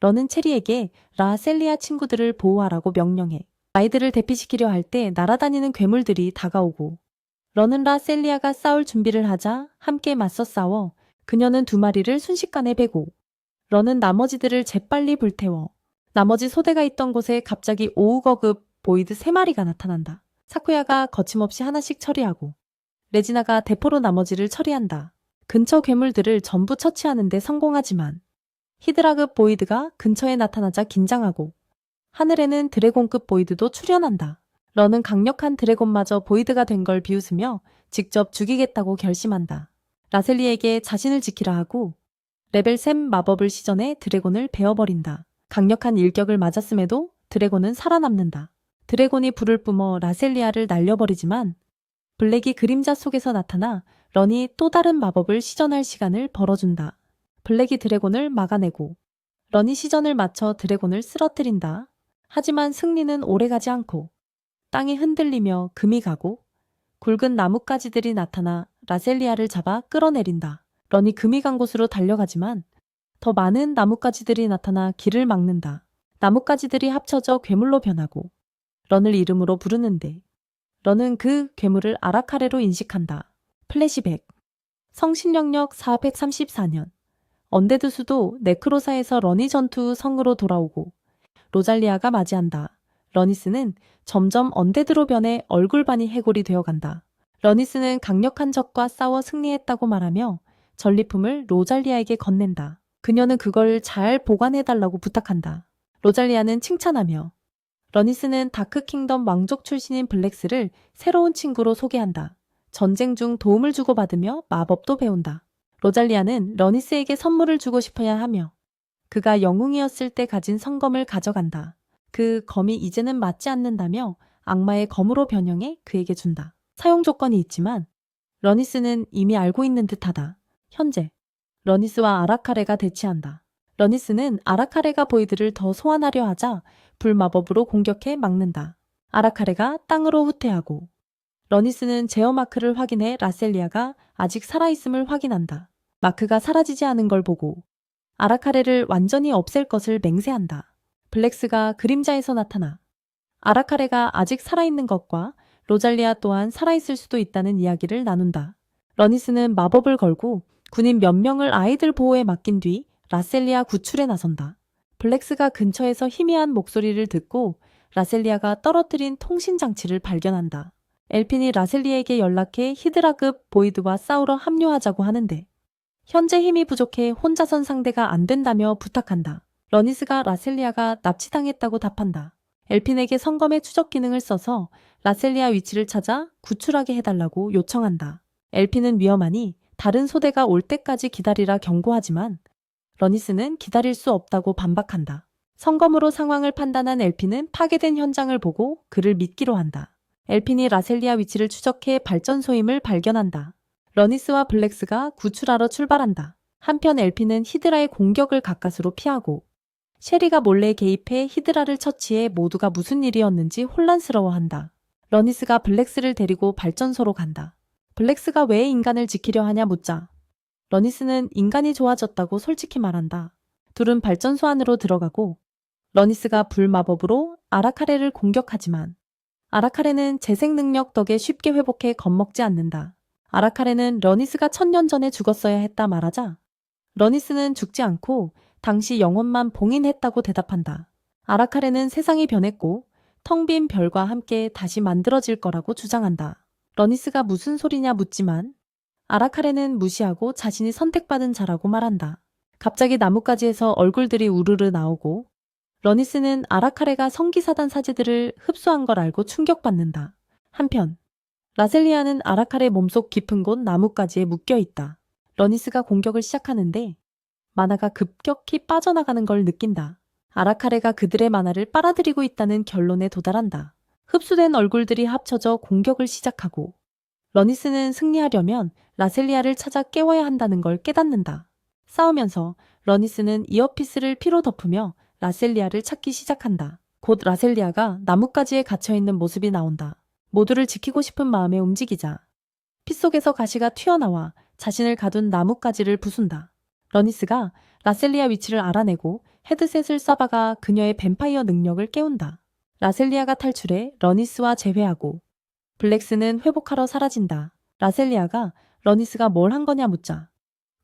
Speaker 1: 런은 체리에게 라셀리아 친구들을 보호하라고 명령해. 아이들을 대피시키려 할 때 날아다니는 괴물들이 다가오고 런은 라셀리아가 싸울 준비를 하자 함께 맞서 싸워 그녀는 2마리를 순식간에 베고 런은 나머지들을 재빨리 불태워. 나머지 소대가 있던 곳에 갑자기 5급 보이드 3마리가 나타난다. 사쿠야가 거침없이 하나씩 처리하고 레지나가 대포로 나머지를 처리한다. 근처 괴물들을 전부 처치하는데 성공하지만 히드라급 보이드가 근처에 나타나자 긴장하고 하늘에는 드래곤급 보이드도 출현한다. 런은 강력한 드래곤마저 보이드가 된 걸 비웃으며 직접 죽이겠다고 결심한다. 라셀리에게 자신을 지키라 하고 레벨 3 마법을 시전해 드래곤을 베어버린다. 강력한 일격을 맞았음에도 드래곤은 살아남는다. 드래곤이 불을 뿜어 라셀리아를 날려버리지만 블랙이 그림자 속에서 나타나 런이 또 다른 마법을 시전할 시간을 벌어준다. 블랙이 드래곤을 막아내고 런이 시전을 맞춰 드래곤을 쓰러뜨린다. 하지만 승리는 오래가지 않고 땅이 흔들리며 금이 가고 굵은 나뭇가지들이 나타나 라셀리아를 잡아 끌어내린다. 런이 금이 간 곳으로 달려가지만 더 많은 나뭇가지들이 나타나 길을 막는다. 나뭇가지들이 합쳐져 괴물로 변하고 런을 이름으로 부르는데 런은 그 괴물을 아라카레로 인식한다. 플래시백 성신령력 434년 언데드 수도 네크로사에서 러니 전투 후 성으로 돌아오고 로잘리아가 맞이한다. 러니스는 점점 언데드로 변해 얼굴반이 해골이 되어간다. 러니스는 강력한 적과 싸워 승리했다고 말하며 전리품을 로잘리아에게 건넨다. 그녀는 그걸 잘 보관해달라고 부탁한다. 로잘리아는 칭찬하며 러니스는 다크킹덤 왕족 출신인 블랙스를 새로운 친구로 소개한다. 전쟁 중 도움을 주고받으며 마법도 배운다. 로잘리아는 러니스에게 선물을 주고 싶어야 하며 그가 영웅이었을 때 가진 성검을 가져간다. 그 검이 이제는 맞지 않는다며 악마의 검으로 변형해 그에게 준다. 사용 조건이 있지만 러니스는 이미 알고 있는 듯하다. 현재 러니스와 아라카레가 대치한다. 러니스는 아라카레가 보이드를 더 소환하려 하자 불마법으로 공격해 막는다. 아라카레가 땅으로 후퇴하고 러니스는 제어 마크를 확인해 라셀리아가 아직 살아있음을 확인한다. 마크가 사라지지 않은 걸 보고 아라카레를 완전히 없앨 것을 맹세한다. 블랙스가 그림자에서 나타나 아라카레가 아직 살아있는 것과 로잘리아 또한 살아있을 수도 있다는 이야기를 나눈다. 러니스는 마법을 걸고 군인 몇 명을 아이들 보호에 맡긴 뒤 라셀리아 구출에 나선다. 블랙스가 근처에서 희미한 목소리를 듣고 라셀리아가 떨어뜨린 통신장치를 발견한다. 엘핀이 라셀리아에게 연락해 히드라급 보이드와 싸우러 합류하자고 하는데 현재 힘이 부족해 혼자선 상대가 안 된다며 부탁한다. 러니스가 라셀리아가 납치당했다고 답한다. 엘핀에게 성검의 추적 기능을 써서 라셀리아 위치를 찾아 구출하게 해달라고 요청한다. 엘핀은 위험하니 다른 소대가 올 때까지 기다리라 경고하지만 러니스는 기다릴 수 없다고 반박한다. 성검으로 상황을 판단한 엘핀은 파괴된 현장을 보고 그를 믿기로 한다. 엘핀이 라셀리아 위치를 추적해 발전소임을 발견한다. 러니스와 블랙스가 구출하러 출발한다. 한편 엘핀은 히드라의 공격을 가까스로 피하고 셰리가 몰래 개입해 히드라를 처치해 모두가 무슨 일이었는지 혼란스러워한다. 러니스가 블랙스를 데리고 발전소로 간다. 블랙스가 왜 인간을 지키려 하냐 묻자 러니스는 인간이 좋아졌다고 솔직히 말한다. 둘은 발전소 안으로 들어가고 러니스가 불마법으로 아라카레를 공격하지만 아라카레는 재생 능력 덕에 쉽게 회복해 겁먹지 않는다. 아라카레는 러니스가 1000년 전에 죽었어야 했다 말하자 러니스는 죽지 않고 당시 영혼만 봉인했다고 대답한다. 아라카레는 세상이 변했고 텅 빈 별과 함께 다시 만들어질 거라고 주장한다. 러니스가 무슨 소리냐 묻지만 아라카레는 무시하고 자신이 선택받은 자라고 말한다. 갑자기 나뭇가지에서 얼굴들이 우르르 나오고 러니스는 아라카레가 성기사단 사제들을 흡수한 걸 알고 충격받는다. 한편 라셀리아는 아라카레 몸속 깊은 곳 나뭇가지에 묶여 있다. 러니스가 공격을 시작하는데 마나가 급격히 빠져나가는 걸 느낀다. 아라카레가 그들의 마나를 빨아들이고 있다는 결론에 도달한다. 흡수된 얼굴들이 합쳐져 공격을 시작하고 러니스는 승리하려면 라셀리아를 찾아 깨워야 한다는 걸 깨닫는다. 싸우면서 러니스는 이어피스를 피로 덮으며 라셀리아를 찾기 시작한다. 곧 라셀리아가 나뭇가지에 갇혀있는 모습이 나온다. 모두를 지키고 싶은 마음에 움직이자 피 속에서 가시가 튀어나와 자신을 가둔 나뭇가지를 부순다. 러니스가 라셀리아 위치를 알아내고 헤드셋을 쏴박아 그녀의 뱀파이어 능력을 깨운다. 라셀리아가 탈출해 러니스와 재회하고 블랙스는 회복하러 사라진다. 라셀리아가 러니스가 뭘 한 거냐 묻자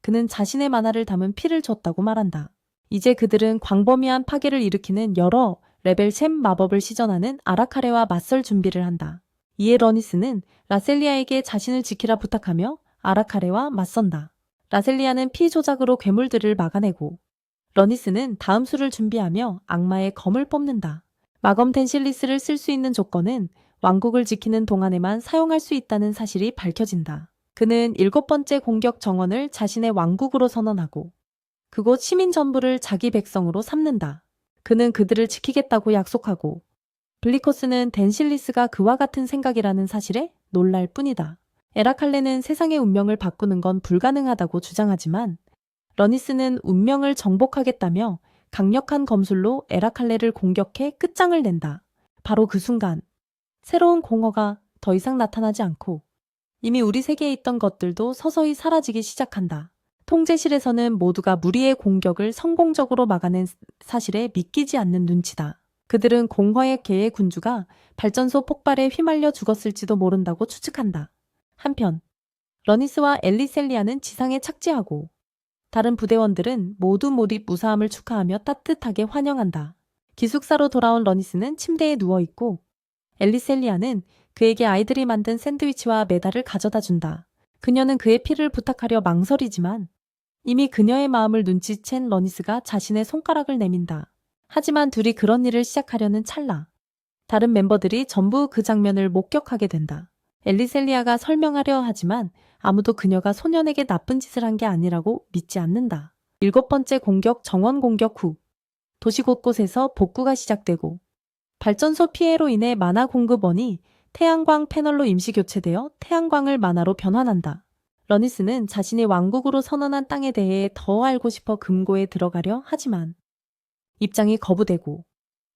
Speaker 1: 그는 자신의 만화를 담은 피를 줬다고 말한다. 이제 그들은 광범위한 파괴를 일으키는 여러 레벨 챔 마법을 시전하는 아라카레와 맞설 준비를 한다. 이에 러니스는 라셀리아에게 자신을 지키라 부탁하며 아라카레와 맞선다. 라셀리아는 피 조작으로 괴물들을 막아내고 러니스는 다음 수를 준비하며 악마의 검을 뽑는다. 마검 덴실리스를 쓸 수 있는 조건은 왕국을 지키는 동안에만 사용할 수 있다는 사실이 밝혀진다. 그는 7번째 공격 정원을 자신의 왕국으로 선언하고 그곳 시민 전부를 자기 백성으로 삼는다. 그는 그들을 지키겠다고 약속하고 블리코스는 덴실리스가 그와 같은 생각이라는 사실에 놀랄 뿐이다. 에라칼레는 세상의 운명을 바꾸는 건 불가능하다고 주장하지만 러니스는 운명을 정복하겠다며 강력한 검술로 에라칼레를 공격해 끝장을 낸다. 바로 그 순간 새로운 공허가 더 이상 나타나지 않고 이미 우리 세계에 있던 것들도 서서히 사라지기 시작한다. 통제실에서는 모두가 무리의 공격을 성공적으로 막아낸 사실에 믿기지 않는 눈치다. 그들은 공허의 개의 군주가 발전소 폭발에 휘말려 죽었을지도 모른다고 추측한다. 한편 러니스와 엘리셀리아는 지상에 착지하고 다른 부대원들은 모두 몰입 무사함을 축하하며 따뜻하게 환영한다. 기숙사로 돌아온 러니스는 침대에 누워있고 엘리셀리아는 그에게 아이들이 만든 샌드위치와 메달을 가져다 준다. 그녀는 그의 피를 부탁하려 망설이지만 이미 그녀의 마음을 눈치챈 러니스가 자신의 손가락을 내민다. 하지만 둘이 그런 일을 시작하려는 찰나 다른 멤버들이 전부 그 장면을 목격하게 된다. 엘리셀리아가 설명하려 하지만 아무도 그녀가 소년에게 나쁜 짓을 한 게 아니라고 믿지 않는다. 7번째 공격 정원 공격 후 도시 곳곳에서 복구가 시작되고 발전소 피해로 인해 만화 공급원이 태양광 패널로 임시 교체되어 태양광을 만화로 변환한다. 러니스는 자신이 왕국으로 선언한 땅에 대해 더 알고 싶어 금고에 들어가려 하지만 입장이 거부되고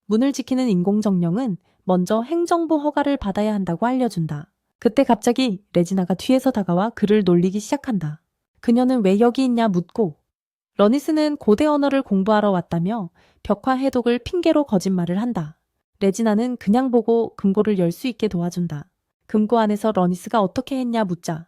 Speaker 1: 문을 지키는 인공정령은 먼저 행정부 허가를 받아야 한다고 알려준다. 그때 갑자기 레지나가 뒤에서 다가와 그를 놀리기 시작한다. 그녀는 왜 여기 있냐 묻고 러니스는 고대 언어를 공부하러 왔다며 벽화 해독을 핑계로 거짓말을 한다. 레지나는 그냥 보고 금고를 열 수 있게 도와준다. 금고 안에서 러니스가 어떻게 했냐 묻자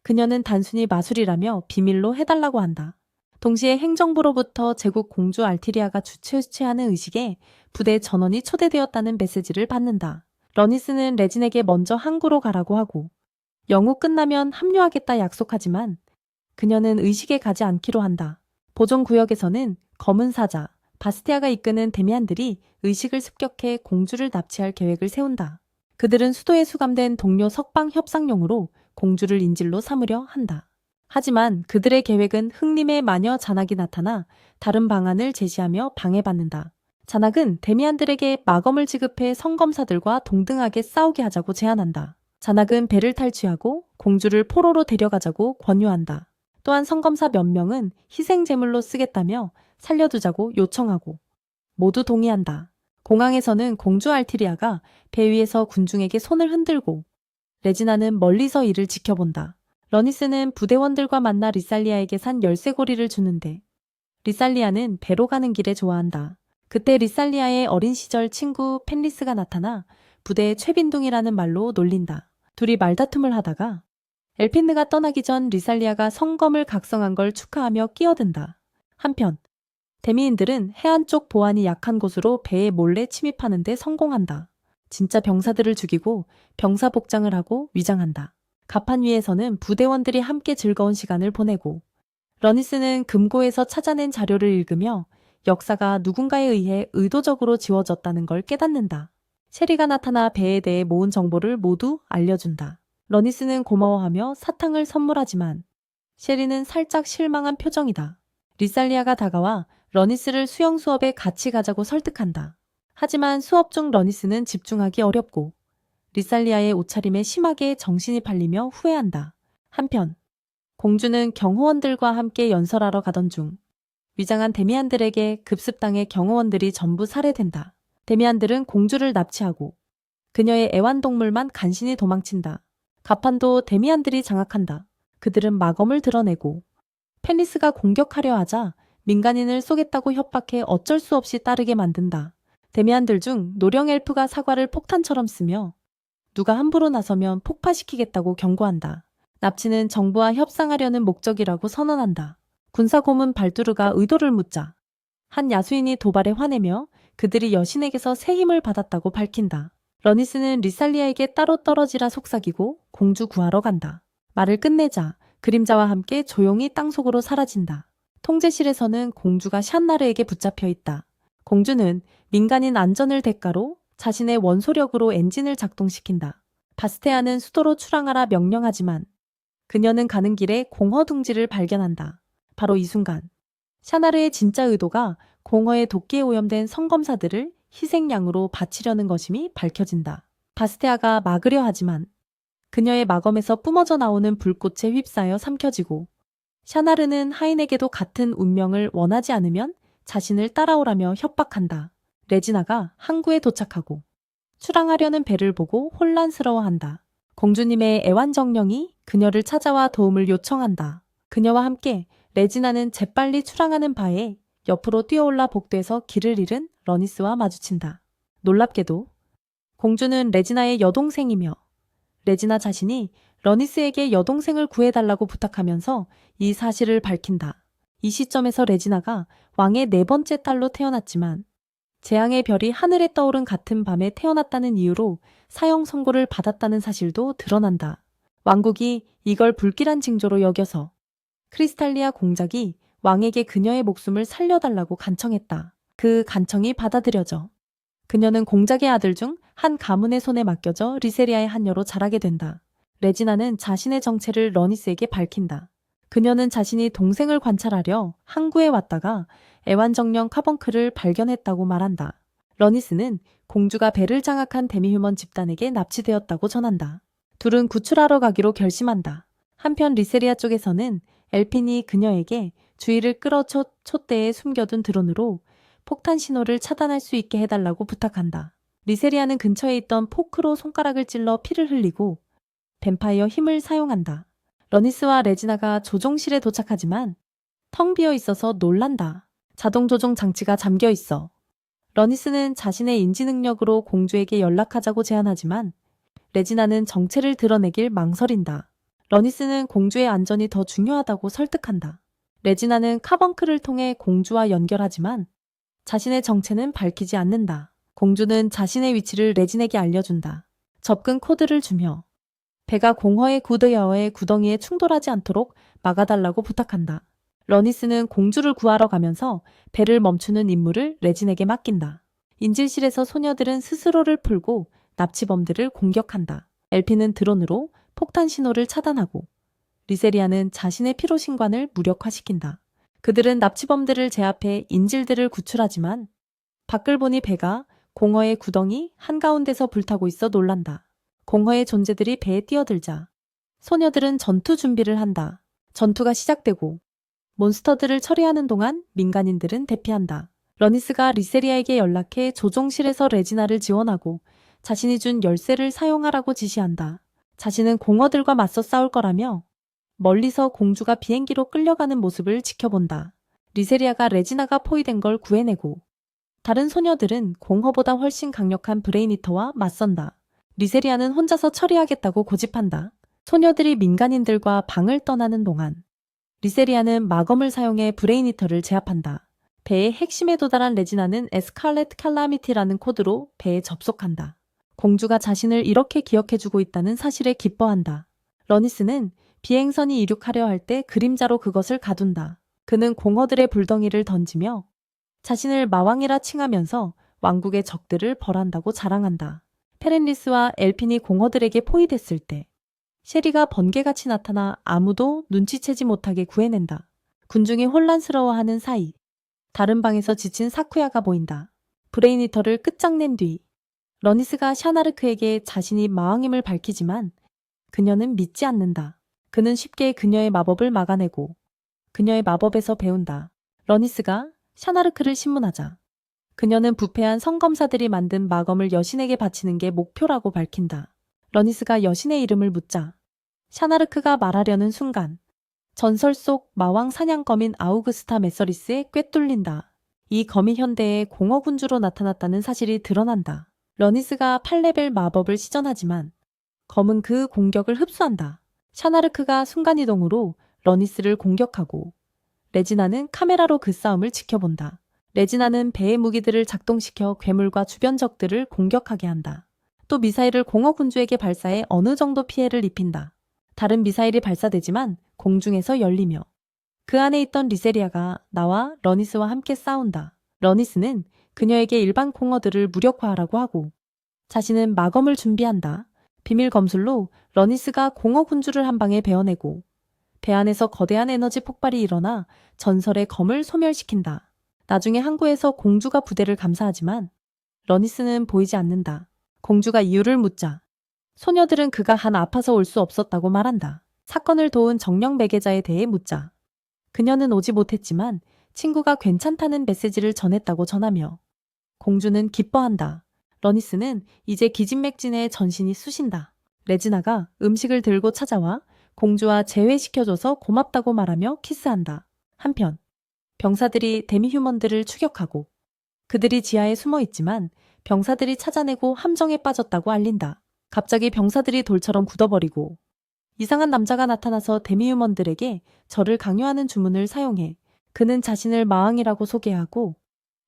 Speaker 1: 그녀는 단순히 마술이라며 비밀로 해달라고 한다. 동시에 행정부로부터 제국 공주 알티리아가 주최하는 의식에 부대 전원이 초대되었다는 메시지를 받는다. 러니스는 레진에게 먼저 항구로 가라고 하고 영후 끝나면 합류하겠다 약속하지만 그녀는 의식에 가지 않기로 한다. 보존구역에서는 검은 사자, 바스티아가 이끄는 데미안들이 의식을 습격해 공주를 납치할 계획을 세운다. 그들은 수도에 수감된 동료 석방 협상용으로 공주를 인질로 삼으려 한다. 하지만 그들의 계획은 흥림의 마녀 자낙이 나타나 다른 방안을 제시하며 방해받는다. 자낙은 데미안들에게 마검을 지급해 성검사들과 동등하게 싸우게 하자고 제안한다. 자낙은 배를 탈취하고 공주를 포로로 데려가자고 권유한다. 또한 성검사 몇 명은 희생제물로 쓰겠다며 살려두자고 요청하고 모두 동의한다. 공항에서는 공주 알티리아가 배 위에서 군중에게 손을 흔들고 레지나는 멀리서 이를 지켜본다. 러니스는 부대원들과 만나 리살리아에게 산 열쇠고리를 주는데 리살리아는 배로 가는 길에 좋아한다. 그때 리살리아의 어린 시절 친구 펜리스가 나타나 부대의 최빈둥이라는 말로 놀린다. 둘이 말다툼을 하다가 엘핀느가 떠나기 전 리살리아가 성검을 각성한 걸 축하하며 끼어든다. 한편 데미인들은 해안 쪽 보안이 약한 곳으로 배에 몰래 침입하는 데 성공한다. 진짜 병사들을 죽이고 병사 복장을 하고 위장한다. 갑판 위에서는 부대원들이 함께 즐거운 시간을 보내고 러니스는 금고에서 찾아낸 자료를 읽으며 역사가 누군가에 의해 의도적으로 지워졌다는 걸 깨닫는다. 셰리가 나타나 배에 대해 모은 정보를 모두 알려준다. 러니스는 고마워하며 사탕을 선물하지만 셰리는 살짝 실망한 표정이다. 리살리아가 다가와 러니스를 수영 수업에 같이 가자고 설득한다. 하지만 수업 중 러니스는 집중하기 어렵고 리살리아의 옷차림에 심하게 정신이 팔리며 후회한다. 한편 공주는 경호원들과 함께 연설하러 가던 중 위장한 데미안들에게 급습당해 경호원들이 전부 살해된다. 데미안들은 공주를 납치하고 그녀의 애완동물만 간신히 도망친다. 가판도 데미안들이 장악한다. 그들은 마검을 드러내고 펜리스가 공격하려 하자 민간인을 쏘겠다고 협박해 어쩔 수 없이 따르게 만든다. 데미안들 중 노령 엘프가 사과를 폭탄처럼 쓰며 누가 함부로 나서면 폭파시키겠다고 경고한다. 납치는 정부와 협상하려는 목적이라고 선언한다. 군사 고문 발두르가 의도를 묻자 한 야수인이 도발에 화내며 그들이 여신에게서 새 힘을 받았다고 밝힌다. 러니스는 리살리아에게 따로 떨어지라 속삭이고 공주 구하러 간다. 말을 끝내자 그림자와 함께 조용히 땅속으로 사라진다. 통제실에서는 공주가 샨나르에게 붙잡혀 있다. 공주는 민간인 안전을 대가로 자신의 원소력으로 엔진을 작동시킨다. 바스테아는 수도로 출항하라 명령하지만 그녀는 가는 길에 공허 둥지를 발견한다. 바로 이 순간 샤나르의 진짜 의도가 공허의 도끼에 오염된 성검사들을 희생양으로 바치려는 것임이 밝혀진다. 바스테아가 막으려 하지만 그녀의 마검에서 뿜어져 나오는 불꽃에 휩싸여 삼켜지고 샤나르는 하인에게도 같은 운명을 원하지 않으면 자신을 따라오라며 협박한다. 레지나가 항구에 도착하고 출항하려는 배를 보고 혼란스러워한다. 공주님의 애완정령이 그녀를 찾아와 도움을 요청한다. 그녀와 함께 레지나는 재빨리 출항하는 바에 옆으로 뛰어올라 복도에서 길을 잃은 러니스와 마주친다. 놀랍게도 공주는 레지나의 여동생이며 레지나 자신이 러니스에게 여동생을 구해달라고 부탁하면서 이 사실을 밝힌다. 이 시점에서 레지나가 왕의 네 번째 딸로 태어났지만 재앙의 별이 하늘에 떠오른 같은 밤에 태어났다는 이유로 사형 선고를 받았다는 사실도 드러난다. 왕국이 이걸 불길한 징조로 여겨서 크리스탈리아 공작이 왕에게 그녀의 목숨을 살려달라고 간청했다. 그 간청이 받아들여져 그녀는 공작의 아들 중 한 가문의 손에 맡겨져 리세리아의 한녀로 자라게 된다. 레지나는 자신의 정체를 러니스에게 밝힌다. 그녀는 자신이 동생을 관찰하려 항구에 왔다가 애완정령 카벙크를 발견했다고 말한다. 러니스는 공주가 배를 장악한 데미휴먼 집단에게 납치되었다고 전한다. 둘은 구출하러 가기로 결심한다. 한편 리세리아 쪽에서는 엘핀이 그녀에게 주의를 끌어쳐 촛대에 숨겨둔 드론으로 폭탄 신호를 차단할 수 있게 해달라고 부탁한다. 리세리아는 근처에 있던 포크로 손가락을 찔러 피를 흘리고 뱀파이어 힘을 사용한다. 러니스와 레지나가 조종실에 도착하지만 텅 비어 있어서 놀란다. 자동 조종 장치가 잠겨 있어. 러니스는 자신의 인지 능력으로 공주에게 연락하자고 제안하지만 레지나는 정체를 드러내길 망설인다. 러니스는 공주의 안전이 더 중요하다고 설득한다. 레지나는 카벙크를 통해 공주와 연결하지만 자신의 정체는 밝히지 않는다. 공주는 자신의 위치를 레진에게 알려준다. 접근 코드를 주며 배가 공허의 구드여의 구덩이에 충돌하지 않도록 막아달라고 부탁한다. 러니스는 공주를 구하러 가면서 배를 멈추는 임무를 레진에게 맡긴다. 인질실에서 소녀들은 스스로를 풀고 납치범들을 공격한다. 엘피는 드론으로 폭탄 신호를 차단하고 리세리아는 자신의 피로신관을 무력화시킨다. 그들은 납치범들을 제압해 인질들을 구출하지만 밖을 보니 배가 공허의 구덩이 한가운데서 불타고 있어 놀란다. 공허의 존재들이 배에 뛰어들자 소녀들은 전투 준비를 한다. 전투가 시작되고 몬스터들을 처리하는 동안 민간인들은 대피한다. 러니스가 리세리아에게 연락해 조종실에서 레지나를 지원하고 자신이 준 열쇠를 사용하라고 지시한다. 자신은 공허들과 맞서 싸울 거라며 멀리서 공주가 비행기로 끌려가는 모습을 지켜본다. 리세리아가 레지나가 포위된 걸 구해내고 다른 소녀들은 공허보다 훨씬 강력한 브레이니터와 맞선다. 리세리아는 혼자서 처리하겠다고 고집한다. 소녀들이 민간인들과 방을 떠나는 동안 리세리아는 마검을 사용해 브레이니터를 제압한다. 배의 핵심에 도달한 레지나는 에스칼렛 칼라미티라는 코드로 배에 접속한다. 공주가 자신을 이렇게 기억해주고 있다는 사실에 기뻐한다. 러니스는 비행선이 이륙하려 할 때 그림자로 그것을 가둔다. 그는 공허들의 불덩이를 던지며 자신을 마왕이라 칭하면서 왕국의 적들을 벌한다고 자랑한다. 페렌리스와 엘핀이 공허들에게 포위됐을 때 셰리가 번개같이 나타나 아무도 눈치채지 못하게 구해낸다. 군중이 혼란스러워하는 사이 다른 방에서 지친 사쿠야가 보인다. 브레이니터를 끝장낸 뒤 러니스가 샤나르크에게 자신이 마왕임을 밝히지만 그녀는 믿지 않는다. 그는 쉽게 그녀의 마법을 막아내고 그녀의 마법에서 배운다. 러니스가 샤나르크를 신문하자 그녀는 부패한 성검사들이 만든 마검을 여신에게 바치는 게 목표라고 밝힌다. 러니스가 여신의 이름을 묻자 샤나르크가 말하려는 순간 전설 속 마왕 사냥검인 아우그스타 메서리스에 꿰뚫린다. 이 검이 현대의 공허군주로 나타났다는 사실이 드러난다. 러니스가 8레벨 마법을 시전하지만 검은 그 공격을 흡수한다. 샤나르크가 순간이동으로 러니스를 공격하고 레지나는 카메라로 그 싸움을 지켜본다. 레지나는 배의 무기들을 작동시켜 괴물과 주변 적들을 공격하게 한다. 또 미사일을 공허군주에게 발사해 어느 정도 피해를 입힌다. 다른 미사일이 발사되지만 공중에서 열리며 그 안에 있던 리세리아가 나와 러니스와 함께 싸운다. 러니스는 그녀에게 일반 공허들을 무력화하라고 하고 자신은 마검을 준비한다. 비밀 검술로 러니스가 공허군주를 한 방에 베어내고 배 안에서 거대한 에너지 폭발이 일어나 전설의 검을 소멸시킨다. 나중에 항구에서 공주가 부대를 감사하지만 러니스는 보이지 않는다. 공주가 이유를 묻자 소녀들은 그가 한 아파서 올 수 없었다고 말한다. 사건을 도운 정령 매개자에 대해 묻자 그녀는 오지 못했지만 친구가 괜찮다는 메시지를 전했다고 전하며 공주는 기뻐한다. 러니스는 이제 기진맥진의 전신이 쑤신다. 레지나가 음식을 들고 찾아와 공주와 재회시켜줘서 고맙다고 말하며 키스한다. 한편 병사들이 데미휴먼들을 추격하고 그들이 지하에 숨어 있지만 병사들이 찾아내고 함정에 빠졌다고 알린다. 갑자기 병사들이 돌처럼 굳어버리고 이상한 남자가 나타나서 데미휴먼들에게 절을 강요하는 주문을 사용해 그는 자신을 마왕이라고 소개하고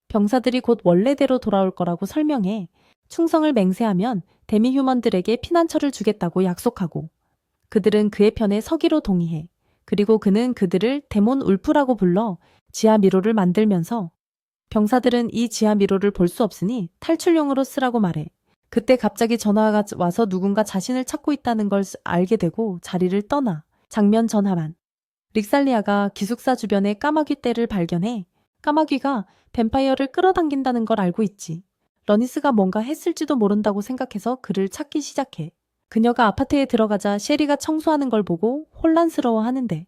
Speaker 1: 병사들이 곧 원래대로 돌아올 거라고 설명해 충성을 맹세하면 데미휴먼들에게 피난처를 주겠다고 약속하고 그들은 그의 편에 서기로 동의해. 그리고 그는 그들을 데몬 울프라고 불러 지하 미로를 만들면서 병사들은 이 지하 미로를 볼 수 없으니 탈출용으로 쓰라고 말해. 그때 갑자기 전화가 와서 누군가 자신을 찾고 있다는 걸 알게 되고 자리를 떠나. 장면 전화만. 릭살리아가 기숙사 주변에 까마귀 떼를 발견해 까마귀가 뱀파이어를 끌어당긴다는 걸 알고 있지. 러니스가 뭔가 했을지도 모른다고 생각해서 그를 찾기 시작해. 그녀가 아파트에 들어가자 셰리가 청소하는 걸 보고 혼란스러워하는데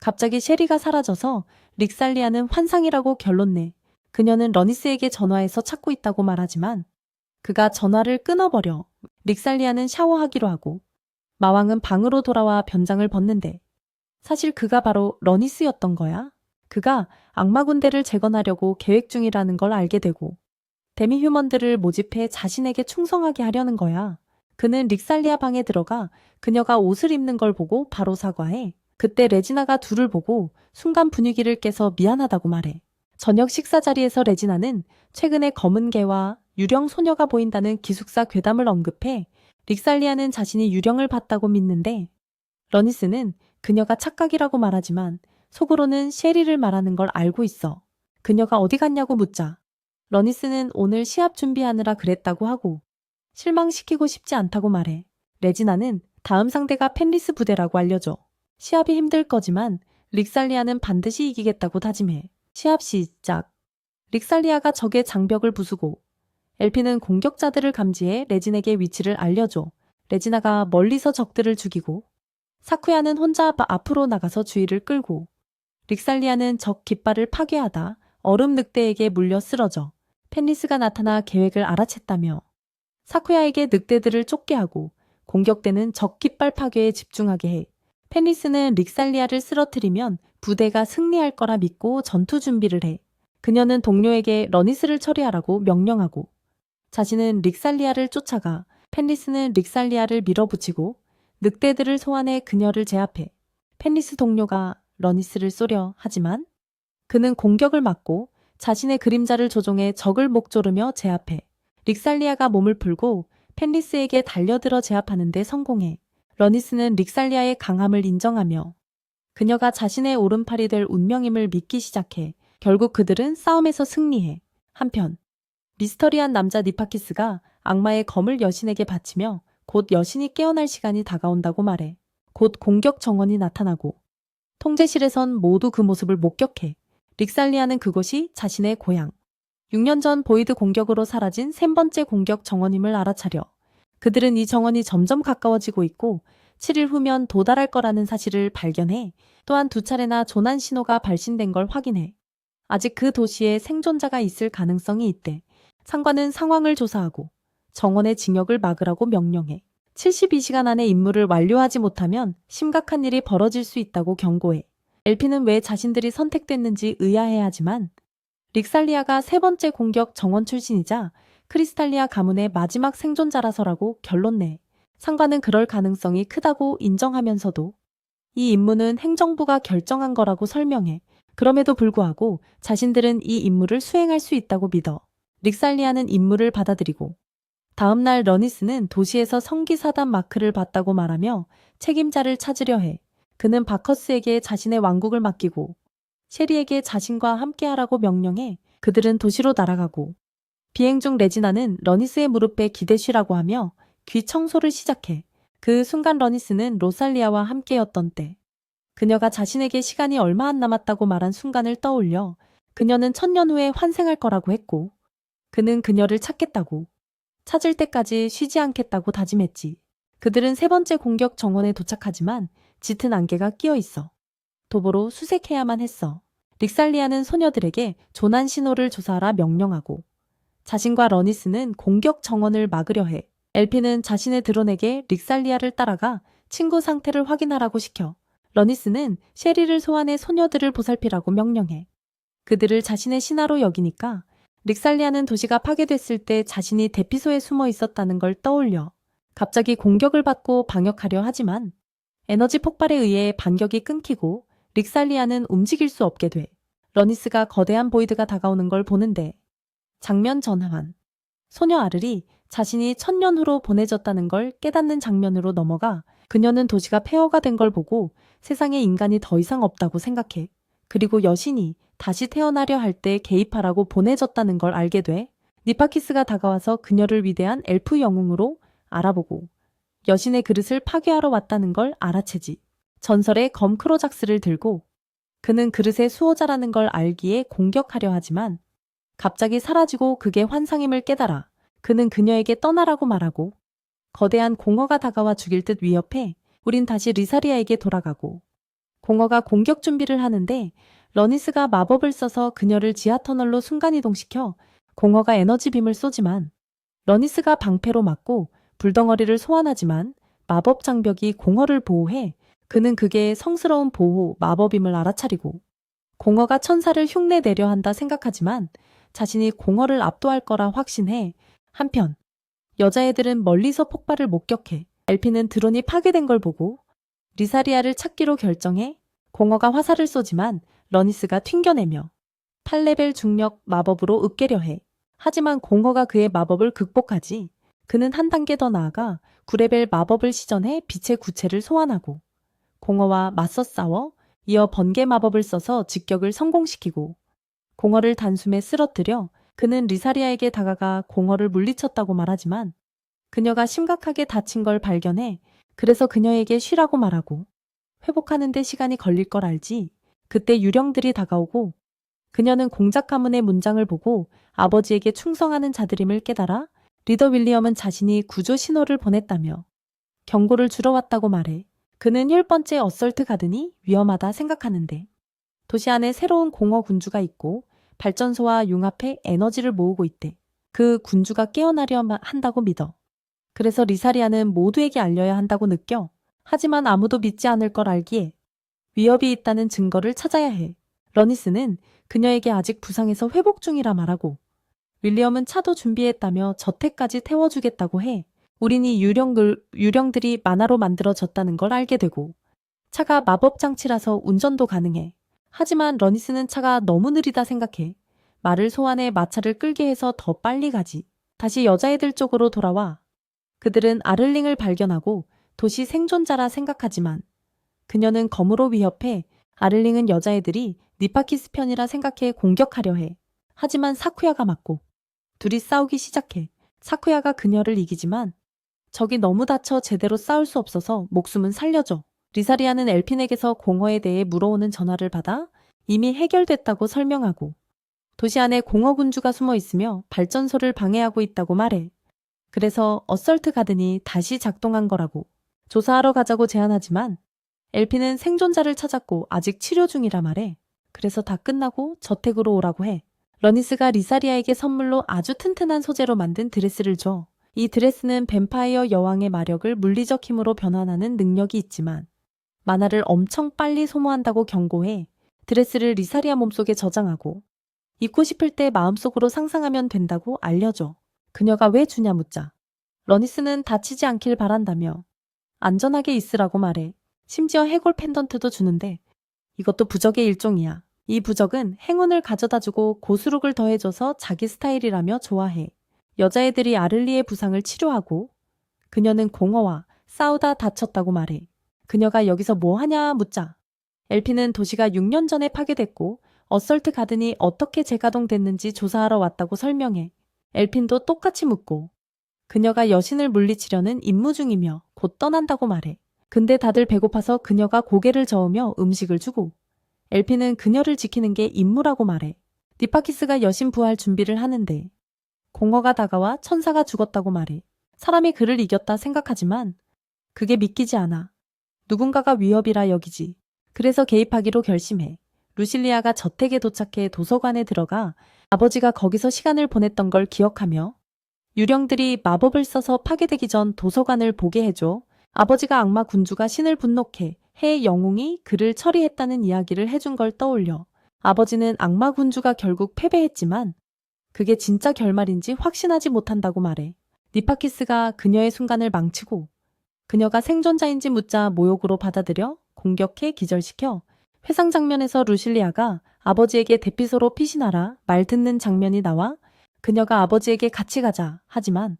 Speaker 1: 갑자기 셰리가 사라져서 릭살리아는 환상이라고 결론내. 그녀는 러니스에게 전화해서 찾고 있다고 말하지만 그가 전화를 끊어버려. 릭살리아는 샤워하기로 하고 마왕은 방으로 돌아와 변장을 벗는데 사실 그가 바로 러니스였던 거야. 그가 악마 군대를 재건하려고 계획 중이라는 걸 알게 되고 데미휴먼들을 모집해 자신에게 충성하게 하려는 거야. 그는 릭살리아 방에 들어가 그녀가 옷을 입는 걸 보고 바로 사과해. 그때 레지나가 둘을 보고 순간 분위기를 깨서 미안하다고 말해. 저녁 식사 자리에서 레지나는 최근에 검은 개와 유령 소녀가 보인다는 기숙사 괴담을 언급해 릭살리아는 자신이 유령을 봤다고 믿는데 러니스는 그녀가 착각이라고 말하지만 속으로는 셰리를 말하는 걸 알고 있어. 그녀가 어디 갔냐고 묻자 러니스는 오늘 시합 준비하느라 그랬다고 하고 실망시키고 싶지 않다고 말해. 레지나는 다음 상대가 펜리스 부대라고 알려줘. 시합이 힘들 거지만 릭살리아는 반드시 이기겠다고 다짐해. 시합 시작. 릭살리아가 적의 장벽을 부수고 엘피는 공격자들을 감지해 레진에게 위치를 알려줘. 레지나가 멀리서 적들을 죽이고 사쿠야는 혼자 앞으로 나가서 주의를 끌고 릭살리아는 적 깃발을 파괴하다 얼음 늑대에게 물려 쓰러져. 펜리스가 나타나 계획을 알아챘다며 사쿠야에게 늑대들을 쫓게 하고 공격되는 적 깃발 파괴에 집중하게 해. 펜리스는 릭살리아를 쓰러뜨리면 부대가 승리할 거라 믿고 전투 준비를 해. 그녀는 동료에게 러니스를 처리하라고 명령하고 자신은 릭살리아를 쫓아가 펜리스는 릭살리아를 밀어붙이고 늑대들을 소환해 그녀를 제압해. 펜리스 동료가 러니스를 쏘려 하지만 그는 공격을 막고 자신의 그림자를 조종해 적을 목조르며 제압해. 릭살리아가 몸을 풀고 펜리스에게 달려들어 제압하는 데 성공해. 러니스는 릭살리아의 강함을 인정하며 그녀가 자신의 오른팔이 될 운명임을 믿기 시작해. 결국 그들은 싸움에서 승리해. 한편 미스터리한 남자 니파키스가 악마의 검을 여신에게 바치며 곧 여신이 깨어날 시간이 다가온다고 말해. 곧 공격 정원이 나타나고 통제실에선 모두 그 모습을 목격해. 릭살리아는 그곳이 자신의 고향. 6년 전 보이드 공격으로 사라진 3번째 공격 정원임을 알아차려. 그들은 이 정원이 점점 가까워지고 있고 7일 후면 도달할 거라는 사실을 발견해. 또한 2차례나 조난 신호가 발신된 걸 확인해. 아직 그 도시에 생존자가 있을 가능성이 있대. 상관은 상황을 조사하고 정원의 징역을 막으라고 명령해. 72시간 안에 임무를 완료하지 못하면 심각한 일이 벌어질 수 있다고 경고해. 엘피는 왜 자신들이 선택됐는지 의아해하지만 릭살리아가 3번째 공격 정원 출신이자 크리스탈리아 가문의 마지막 생존자라서라고 결론내. 상관은 그럴 가능성이 크다고 인정하면서도 이 임무는 행정부가 결정한 거라고 설명해. 그럼에도 불구하고 자신들은 이 임무를 수행할 수 있다고 믿어. 릭살리아는 임무를 받아들이고 다음 날 러니스는 도시에서 성기사단 마크를 받다고 말하며 책임자를 찾으려 해. 그는 바커스에게 자신의 왕국을 맡기고 셰리에게 자신과 함께하라고 명령해. 그들은 도시로 날아가고 비행 중 레지나는 러니스의 무릎에 기대쉬라고 하며 귀 청소를 시작해. 그 순간 러니스는 로살리아와 함께였던 때 그녀가 자신에게 시간이 얼마 안 남았다고 말한 순간을 떠올려. 그녀는 1000년 후에 환생할 거라고 했고 그는 그녀를 찾겠다고 찾을 때까지 쉬지 않겠다고 다짐했지. 그들은 3번째 공격 정원에 도착하지만 짙은 안개가 끼어 있어. 도보로 수색해야만 했어. 릭살리아는 소녀들에게 조난 신호를 조사하라 명령하고 자신과 러니스는 공격 정원을 막으려 해. 엘피는 자신의 드론에게 릭살리아를 따라가 친구 상태를 확인하라고 시켜. 러니스는 셰리를 소환해 소녀들을 보살피라고 명령해. 그들을 자신의 신하로 여기니까 릭살리아는 도시가 파괴됐을 때 자신이 대피소에 숨어 있었다는 걸 떠올려 갑자기 공격을 받고 방역하려 하지만 에너지 폭발에 의해 반격이 끊기고 릭살리아는 움직일 수 없게 돼. 러니스가 거대한 보이드가 다가오는 걸 보는데 장면 전환. 소녀 아르리 자신이 1000년 후로 보내졌다는 걸 깨닫는 장면으로 넘어가 그녀는 도시가 폐허가 된 걸 보고 세상에 인간이 더 이상 없다고 생각해. 그리고 여신이 다시 태어나려 할 때 개입하라고 보내졌다는 걸 알게 돼. 니파키스가 다가와서 그녀를 위대한 엘프 영웅으로 알아보고 여신의 그릇을 파괴하러 왔다는 걸 알아채지. 전설의 검 크로작스를 들고 그는 그릇의 수호자라는 걸 알기에 공격하려 하지만 갑자기 사라지고 그게 환상임을 깨달아 그는 그녀에게 떠나라고 말하고 거대한 공허가 다가와 죽일 듯 위협해 우린 다시 리사리아에게 돌아가고 공허가 공격 준비를 하는데 러니스가 마법을 써서 그녀를 지하터널로 순간이동시켜 공허가 에너지빔을 쏘지만 러니스가 방패로 맞고 불덩어리를 소환하지만 마법 장벽이 공허를 보호해 그는 그게 성스러운 보호 마법임을 알아차리고 공허가 천사를 흉내내려 한다 생각하지만 자신이 공허를 압도할 거라 확신해. 한편 여자애들은 멀리서 폭발을 목격해. 엘피는 드론이 파괴된 걸 보고 리사리아를 찾기로 결정해 공허가 화살을 쏘지만 러니스가 튕겨내며 8레벨 중력 마법으로 으깨려 해. 하지만 공허가 그의 마법을 극복하지. 그는 한 단계 더 나아가 9레벨 마법을 시전해 빛의 구체를 소환하고 공허와 맞서 싸워 이어 번개 마법을 써서 직격을 성공시키고 공허를 단숨에 쓰러뜨려 그는 리사리아에게 다가가 공허를 물리쳤다고 말하지만 그녀가 심각하게 다친 걸 발견해 그래서 그녀에게 쉬라고 말하고 회복하는 데 시간이 걸릴 걸 알지. 그때 유령들이 다가오고 그녀는 공작 가문의 문장을 보고 아버지에게 충성하는 자들임을 깨달아 리더 윌리엄은 자신이 구조 신호를 보냈다며 경고를 주러 왔다고 말해. 그는 10번째 어설트 가든이 위험하다 생각하는데 도시 안에 새로운 공허 군주가 있고 발전소와 융합해 에너지를 모으고 있대. 그 군주가 깨어나려 한다고 믿어. 그래서 리사리아는 모두에게 알려야 한다고 느껴. 하지만 아무도 믿지 않을 걸 알기에 위협이 있다는 증거를 찾아야 해. 러니스는 그녀에게 아직 부상에서 회복 중이라 말하고 윌리엄은 차도 준비했다며 저택까지 태워주겠다고 해. 우린 이 유령들이 만화로 만들어졌다는 걸 알게 되고 차가 마법 장치라서 운전도 가능해. 하지만 러니스는 차가 너무 느리다 생각해. 말을 소환해 마차를 끌게 해서 더 빨리 가지. 다시 여자애들 쪽으로 돌아와. 그들은 아를링을 발견하고 도시 생존자라 생각하지만 그녀는 검으로 위협해 아를링은 여자애들이 니파키스 편이라 생각해 공격하려 해. 하지만 사쿠야가 맞고 둘이 싸우기 시작해. 사쿠야가 그녀를 이기지만 적이 너무 다쳐 제대로 싸울 수 없어서 목숨은 살려줘. 리사리아는 엘핀에게서 공허에 대해 물어오는 전화를 받아 이미 해결됐다고 설명하고 도시 안에 공허 군주가 숨어 있으며 발전소를 방해하고 있다고 말해. 그래서 어설트 가든이 다시 작동한 거라고. 조사하러 가자고 제안하지만 엘핀은 생존자를 찾았고 아직 치료 중이라 말해. 그래서 다 끝나고 저택으로 오라고 해. 러니스가 리사리아에게 선물로 아주 튼튼한 소재로 만든 드레스를 줘. 이 드레스는 뱀파이어 여왕의 마력을 물리적 힘으로 변환하는 능력이 있지만 만화를 엄청 빨리 소모한다고 경고해 드레스를 리사리아 몸속에 저장하고 입고 싶을 때 마음속으로 상상하면 된다고 알려줘. 그녀가 왜 주냐 묻자 러니스는 다치지 않길 바란다며 안전하게 있으라고 말해. 심지어 해골 펜던트도 주는데 이것도 부적의 일종이야. 이 부적은 행운을 가져다주고 고수룩을 더해줘서 자기 스타일이라며 좋아해. 여자애들이 아를리의 부상을 치료하고 그녀는 공허와 싸우다 다쳤다고 말해. 그녀가 여기서 뭐 하냐 묻자 엘피는 도시가 6년 전에 파괴됐고 어설트 가든이 어떻게 재가동됐는지 조사하러 왔다고 설명해. 엘핀도 똑같이 묻고 그녀가 여신을 물리치려는 임무 중이며 곧 떠난다고 말해. 근데 다들 배고파서 그녀가 고개를 저으며 음식을 주고 엘피는 그녀를 지키는 게 임무라고 말해. 니파키스가 여신 부활 준비를 하는데 공허가 다가와 천사가 죽었다고 말해. 사람이 그를 이겼다 생각하지만 그게 믿기지 않아. 누군가가 위협이라 여기지. 그래서 개입하기로 결심해. 루실리아가 저택에 도착해 도서관에 들어가 아버지가 거기서 시간을 보냈던 걸 기억하며 유령들이 마법을 써서 파괴되기 전 도서관을 보게 해줘. 아버지가 악마 군주가 신을 분노케 해 영웅이 그를 처리했다는 이야기를 해준 걸 떠올려. 아버지는 악마 군주가 결국 패배했지만 그게 진짜 결말인지 확신하지 못한다고 말해. 니파키스가 그녀의 순간을 망치고 그녀가 생존자인지 묻자 모욕으로 받아들여 공격해 기절시켜. 회상 장면에서 루실리아가 아버지에게 대피소로 피신하라 말 듣는 장면이 나와 그녀가 아버지에게 같이 가자 하지만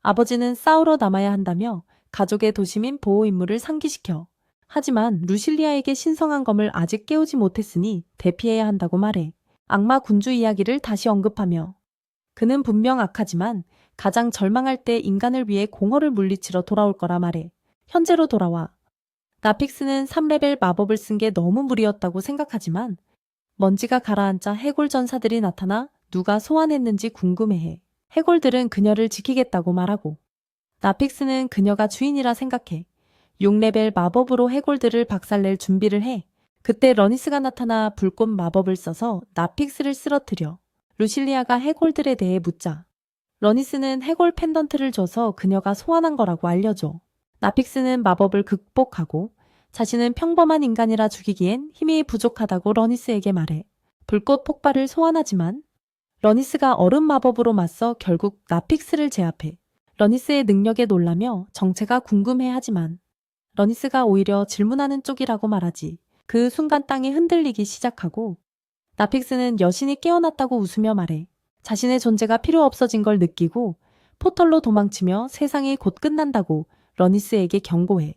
Speaker 1: 아버지는 싸우러 남아야 한다며 가족의 도심인 보호임무를 상기시켜. 하지만 루실리아에게 신성한 검을 아직 깨우지 못했으니 대피해야 한다고 말해. 악마 군주 이야기를 다시 언급하며 그는 분명 악하지만 가장 절망할 때 인간을 위해 공허를 물리치러 돌아올 거라 말해. 현재로 돌아와. 나픽스는 3레벨 마법을 쓴 게 너무 무리였다고 생각하지만 먼지가 가라앉자 해골 전사들이 나타나 누가 소환했는지 궁금해해. 해골들은 그녀를 지키겠다고 말하고 나픽스는 그녀가 주인이라 생각해. 6레벨 마법으로 해골들을 박살낼 준비를 해. 그때 러니스가 나타나 불꽃 마법을 써서 나픽스를 쓰러뜨려. 루실리아가 해골들에 대해 묻자 러니스는 해골 펜던트를 줘서 그녀가 소환한 거라고 알려줘. 나픽스는 마법을 극복하고 자신은 평범한 인간이라 죽이기엔 힘이 부족하다고 러니스에게 말해. 불꽃 폭발을 소환하지만 러니스가 얼음 마법으로 맞서 결국 나픽스를 제압해. 러니스의 능력에 놀라며 정체가 궁금해하지만 러니스가 오히려 질문하는 쪽이라고 말하지. 그 순간 땅이 흔들리기 시작하고 나픽스는 여신이 깨어났다고 웃으며 말해. 자신의 존재가 필요 없어진 걸 느끼고 포털로 도망치며 세상이 곧 끝난다고 러니스에게 경고해.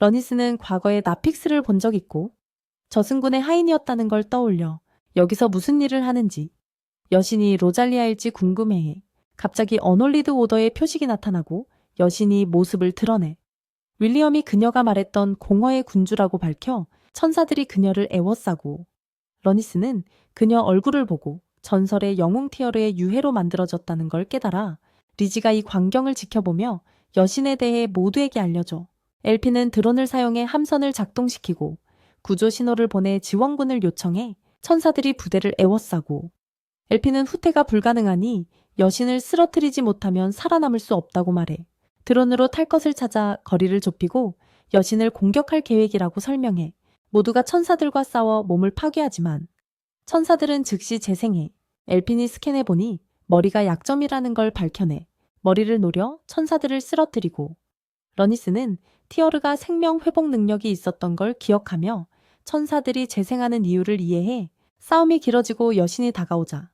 Speaker 1: 러니스는 과거에 나픽스를 본 적 있고 저승군의 하인이었다는 걸 떠올려 여기서 무슨 일을 하는지 여신이 로잘리아일지 궁금해해. 갑자기 어놀리드 오더의 표식이 나타나고 여신이 모습을 드러내. 윌리엄이 그녀가 말했던 공허의 군주라고 밝혀 천사들이 그녀를 애워싸고 러니스는 그녀 얼굴을 보고 전설의 영웅 티어르의 유해로 만들어졌다는 걸 깨달아 리지가 이 광경을 지켜보며 여신에 대해 모두에게 알려줘. 엘피는 드론을 사용해 함선을 작동시키고 구조 신호를 보내 지원군을 요청해 천사들이 부대를 애워싸고 엘피는 후퇴가 불가능하니 여신을 쓰러뜨리지 못하면 살아남을 수 없다고 말해. 드론으로 탈 것을 찾아 거리를 좁히고 여신을 공격할 계획이라고 설명해. 모두가 천사들과 싸워 몸을 파괴하지만 천사들은 즉시 재생해. 엘핀이 스캔해보니 머리가 약점이라는 걸 밝혀내. 머리를 노려 천사들을 쓰러뜨리고 러니스는 티어르가 생명 회복 능력이 있었던 걸 기억하며 천사들이 재생하는 이유를 이해해 싸움이 길어지고 여신이 다가오자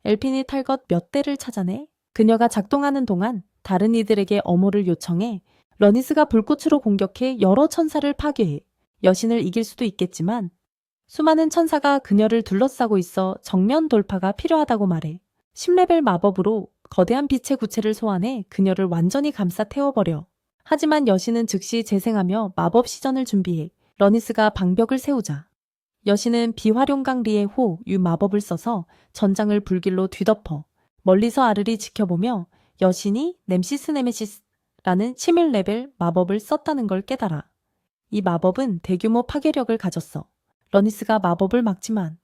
Speaker 1: 엘핀이 탈것 몇 대를 찾아내 그녀가 작동하는 동안 다른 이들에게 엄호를 요청해 러니스가 불꽃으로 공격해 여러 천사를 파괴해 여신을 이길 수도 있겠지만 수많은 천사가 그녀를 둘러싸고 있어 정면 돌파가 필요하다고 말해 10레벨 마법으로 거대한 빛의 구체를 소환해 그녀를 완전히 감싸 태워버려. 하지만 여신은 즉시 재생하며 마법 시전을 준비해 러니스가 방벽을 세우자. 여신은 비활용강리의 호, 유 마법을 써서 전장을 불길로 뒤덮어 멀리서 아르리 지켜보며 여신이 넴시스 네메시스라는 11레벨 마법을 썼다는 걸 깨달아. 이 마법은 대규모 파괴력을 가졌어. 러니스가 마법을 막지만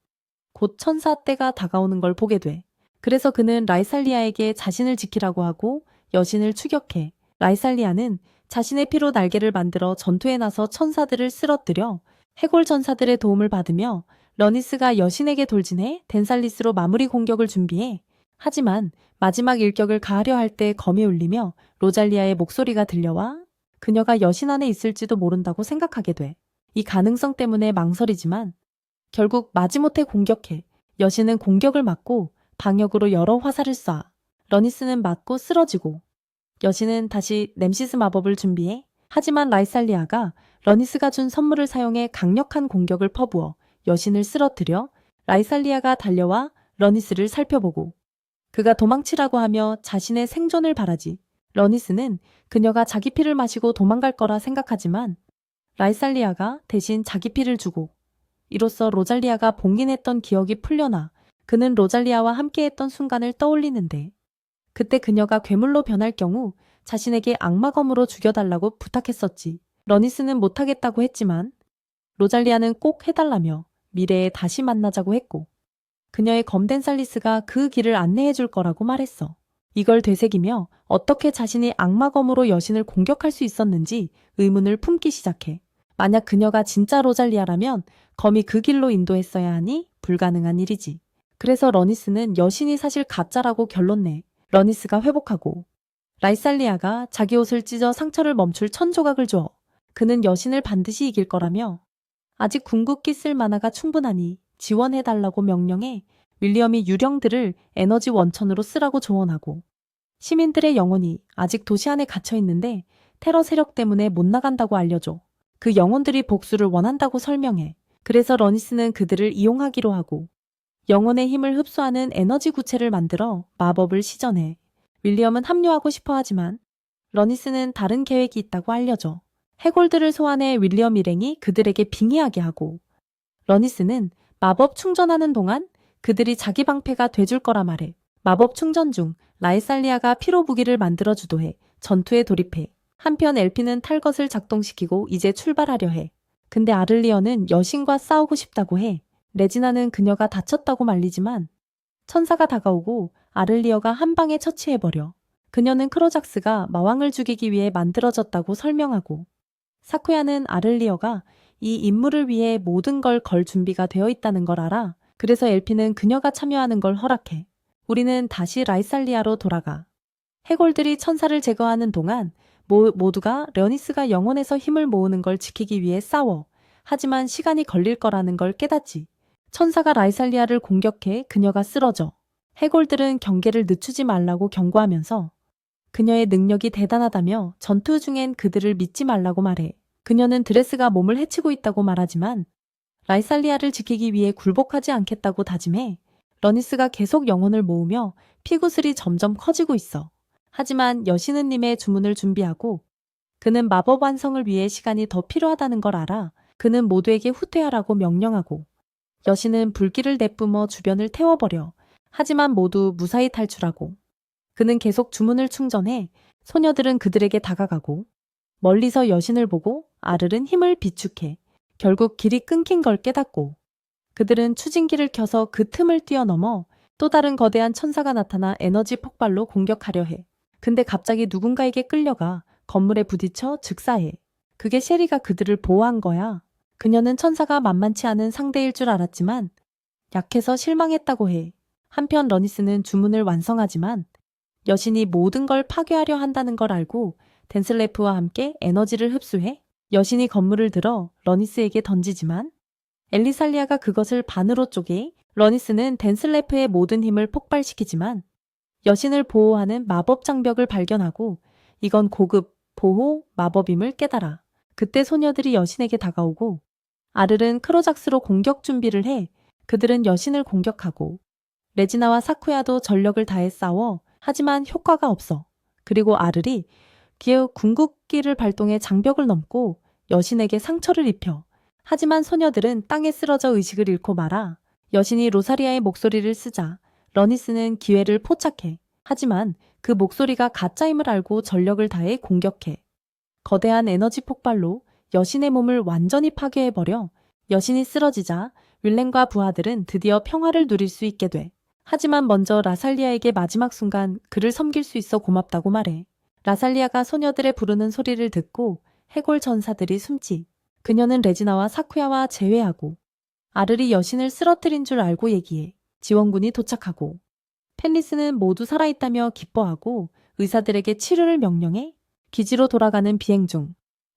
Speaker 1: 곧 천사 때가 다가오는 걸 보게 돼. 그래서 그는 라이살리아에게 자신을 지키라고 하고 여신을 추격해. 라이살리아는 자신의 피로 날개를 만들어 전투에 나서 천사들을 쓰러뜨려 해골 전사들의 도움을 받으며 러니스가 여신에게 돌진해 덴살리스로 마무리 공격을 준비해. 하지만 마지막 일격을 가하려 할 때 검이 울리며 로잘리아의 목소리가 들려와 그녀가 여신 안에 있을지도 모른다고 생각하게 돼. 이 가능성 때문에 망설이지만 결국 마지못해 공격해. 여신은 공격을 막고 방역으로 여러 화살을 쏴. 러니스는 맞고 쓰러지고 여신은 다시 넴시스 마법을 준비해. 하지만 라이살리아가 러니스가 준 선물을 사용해 강력한 공격을 퍼부어 여신을 쓰러뜨려. 라이살리아가 달려와 러니스를 살펴보고 그가 도망치라고 하며 자신의 생존을 바라지. 러니스는 그녀가 자기 피를 마시고 도망갈 거라 생각하지만 라이살리아가 대신 자기 피를 주고 이로써 로잘리아가 봉인했던 기억이 풀려나 그는 로잘리아와 함께했던 순간을 떠올리는데 그때 그녀가 괴물로 변할 경우 자신에게 악마검으로 죽여달라고 부탁했었지. 러니스는 못하겠다고 했지만 로잘리아는 꼭 해달라며 미래에 다시 만나자고 했고 그녀의 검덴살리스가 그 길을 안내해 줄 거라고 말했어. 이걸 되새기며 어떻게 자신이 악마검으로 여신을 공격할 수 있었는지 의문을 품기 시작해. 만약 그녀가 진짜 로잘리아라면 검이 그 길로 인도했어야 하니 불가능한 일이지. 그래서 러니스는 여신이 사실 가짜라고 결론내. 러니스가 회복하고 라이살리아가 자기 옷을 찢어 상처를 멈출 천조각을 줘. 그는 여신을 반드시 이길 거라며 아직 궁극기 쓸 만화가 충분하니 지원해달라고 명령해 윌리엄이 유령들을 에너지 원천으로 쓰라고 조언하고 시민들의 영혼이 아직 도시 안에 갇혀 있는데 테러 세력 때문에 못 나간다고 알려줘. 그 영혼들이 복수를 원한다고 설명해. 그래서 러니스는 그들을 이용하기로 하고 영혼의 힘을 흡수하는 에너지 구체를 만들어 마법을 시전해. 윌리엄은 합류하고 싶어 하지만 러니스는 다른 계획이 있다고 알려줘. 해골들을 소환해 윌리엄 일행이 그들에게 빙의하게 하고 러니스는 마법 충전하는 동안 그들이 자기 방패가 돼줄 거라 말해. 마법 충전 중 라이살리아가 피로 무기를 만들어 주도해 전투에 돌입해. 한편 엘피는 탈것을 작동시키고 이제 출발하려 해. 근데 아를리어는 여신과 싸우고 싶다고 해. 레지나는 그녀가 다쳤다고 말리지만 천사가 다가오고 아를리어가 한 방에 처치해버려. 그녀는 크로작스가 마왕을 죽이기 위해 만들어졌다고 설명하고 사쿠야는 아를리어가 이 임무를 위해 모든 걸 걸 준비가 되어 있다는 걸 알아. 그래서 엘피는 그녀가 참여하는 걸 허락해. 우리는 다시 라이살리아로 돌아가. 해골들이 천사를 제거하는 동안 모두가 러니스가 영혼에서 힘을 모으는 걸 지키기 위해 싸워. 하지만 시간이 걸릴 거라는 걸 깨닫지. 천사가 라이살리아를 공격해 그녀가 쓰러져. 해골들은 경계를 늦추지 말라고 경고하면서 그녀의 능력이 대단하다며 전투 중엔 그들을 믿지 말라고 말해. 그녀는 드레스가 몸을 해치고 있다고 말하지만 라이살리아를 지키기 위해 굴복하지 않겠다고 다짐해. 러니스가 계속 영혼을 모으며 피구슬이 점점 커지고 있어. 하지만 여신은님의 주문을 준비하고 그는 마법 완성을 위해 시간이 더 필요하다는 걸 알아. 그는 모두에게 후퇴하라고 명령하고 여신은 불길을 내뿜어 주변을 태워버려. 하지만 모두 무사히 탈출하고 그는 계속 주문을 충전해. 소녀들은 그들에게 다가가고 멀리서 여신을 보고 아르른 힘을 비축해. 결국 길이 끊긴 걸 깨닫고 그들은 추진기를 켜서 그 틈을 뛰어넘어 또 다른 거대한 천사가 나타나 에너지 폭발로 공격하려 해. 근데 갑자기 누군가에게 끌려가 건물에 부딪혀 즉사해. 그게 셰리가 그들을 보호한 거야. 그녀는 천사가 만만치 않은 상대일 줄 알았지만 약해서 실망했다고 해. 한편 러니스는 주문을 완성하지만 여신이 모든 걸 파괴하려 한다는 걸 알고 댄슬레프와 함께 에너지를 흡수해 여신이 건물을 들어 러니스에게 던지지만 엘리살리아가 그것을 반으로 쪼개 러니스는 댄슬래프의 모든 힘을 폭발시키지만 여신을 보호하는 마법 장벽을 발견하고 이건 고급 보호 마법임을 깨달아. 그때 소녀들이 여신에게 다가오고 아를은 크로작스로 공격 준비를 해 그들은 여신을 공격하고 레지나와 사쿠야도 전력을 다해 싸워 하지만 효과가 없어. 그리고 아를이 기어 궁극기를 발동해 장벽을 넘고 여신에게 상처를 입혀. 하지만 소녀들은 땅에 쓰러져 의식을 잃고 말아. 여신이 로사리아의 목소리를 쓰자 러니스는 기회를 포착해. 하지만 그 목소리가 가짜임을 알고 전력을 다해 공격해. 거대한 에너지 폭발로 여신의 몸을 완전히 파괴해버려 여신이 쓰러지자 윌렌과 부하들은 드디어 평화를 누릴 수 있게 돼. 하지만 먼저 라살리아에게 마지막 순간 그를 섬길 수 있어 고맙다고 말해. 라살리아가 소녀들의 부르는 소리를 듣고 해골 전사들이 숨지. 그녀는 레지나와 사쿠야와 재회하고 아르리 여신을 쓰러뜨린 줄 알고 얘기해. 지원군이 도착하고 펜리스는 모두 살아있다며 기뻐하고 의사들에게 치료를 명령해 기지로 돌아가는 비행 중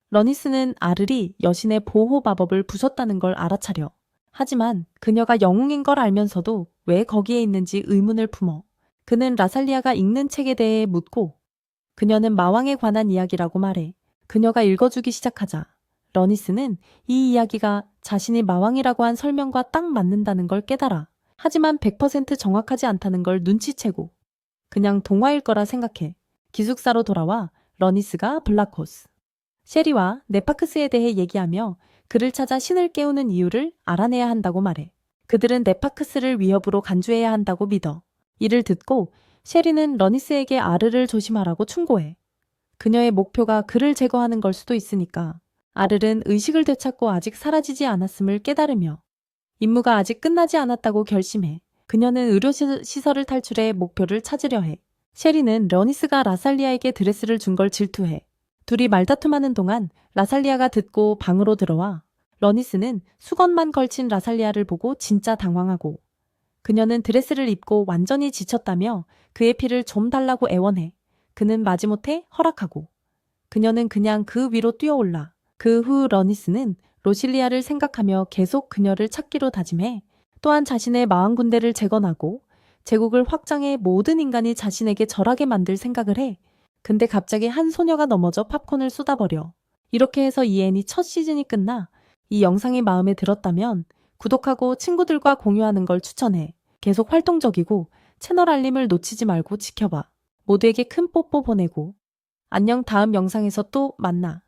Speaker 1: 러니스는 아르리 여신의 보호 마법을 부쉈다는 걸 알아차려. 하지만 그녀가 영웅인 걸 알면서도 왜 거기에 있는지 의문을 품어. 그는 라살리아가 읽는 책에 대해 묻고 그녀는 마왕에 관한 이야기라고 말해. 그녀가 읽어주기 시작하자 러니스는 이 이야기가 자신이 마왕이라고 한 설명과 딱 맞는다는 걸 깨달아. 하지만 100% 정확하지 않다는 걸 눈치채고 그냥 동화일 거라 생각해. 기숙사로 돌아와 러니스가 블라코스, 셰리와 네파크스에 대해 얘기하며 그를 찾아 신을 깨우는 이유를 알아내야 한다고 말해. 그들은 네파크스를 위협으로 간주해야 한다고 믿어. 이를 듣고 셰리는 러니스에게 아르를 조심하라고 충고해. 그녀의 목표가 그를 제거하는 걸 수도 있으니까. 아르는 의식을 되찾고 아직 사라지지 않았음을 깨달으며 임무가 아직 끝나지 않았다고 결심해. 그녀는 의료시설을 탈출해 목표를 찾으려 해. 셰리는 러니스가 라살리아에게 드레스를 준 걸 질투해. 둘이 말다툼하는 동안 라살리아가 듣고 방으로 들어와. 러니스는 수건만 걸친 라살리아를 보고 진짜 당황하고 그녀는 드레스를 입고 완전히 지쳤다며 그의 피를 좀 달라고 애원해. 그는 마지못해 허락하고 그녀는 그냥 그 위로 뛰어올라. 그 후 러니스는 로실리아를 생각하며 계속 그녀를 찾기로 다짐해. 또한 자신의 마왕 군대를 재건하고 제국을 확장해 모든 인간이 자신에게 절하게 만들 생각을 해. 근데 갑자기 한 소녀가 넘어져 팝콘을 쏟아버려. 이렇게 해서 이 애니 첫 시즌이 끝나. 이 영상이 마음에 들었다면 구독하고 친구들과 공유하는 걸 추천해. 계속 활동적이고 채널 알림을 놓치지 말고 지켜봐. 모두에게 큰 뽀뽀 보내고 안녕. 다음 영상에서 또 만나.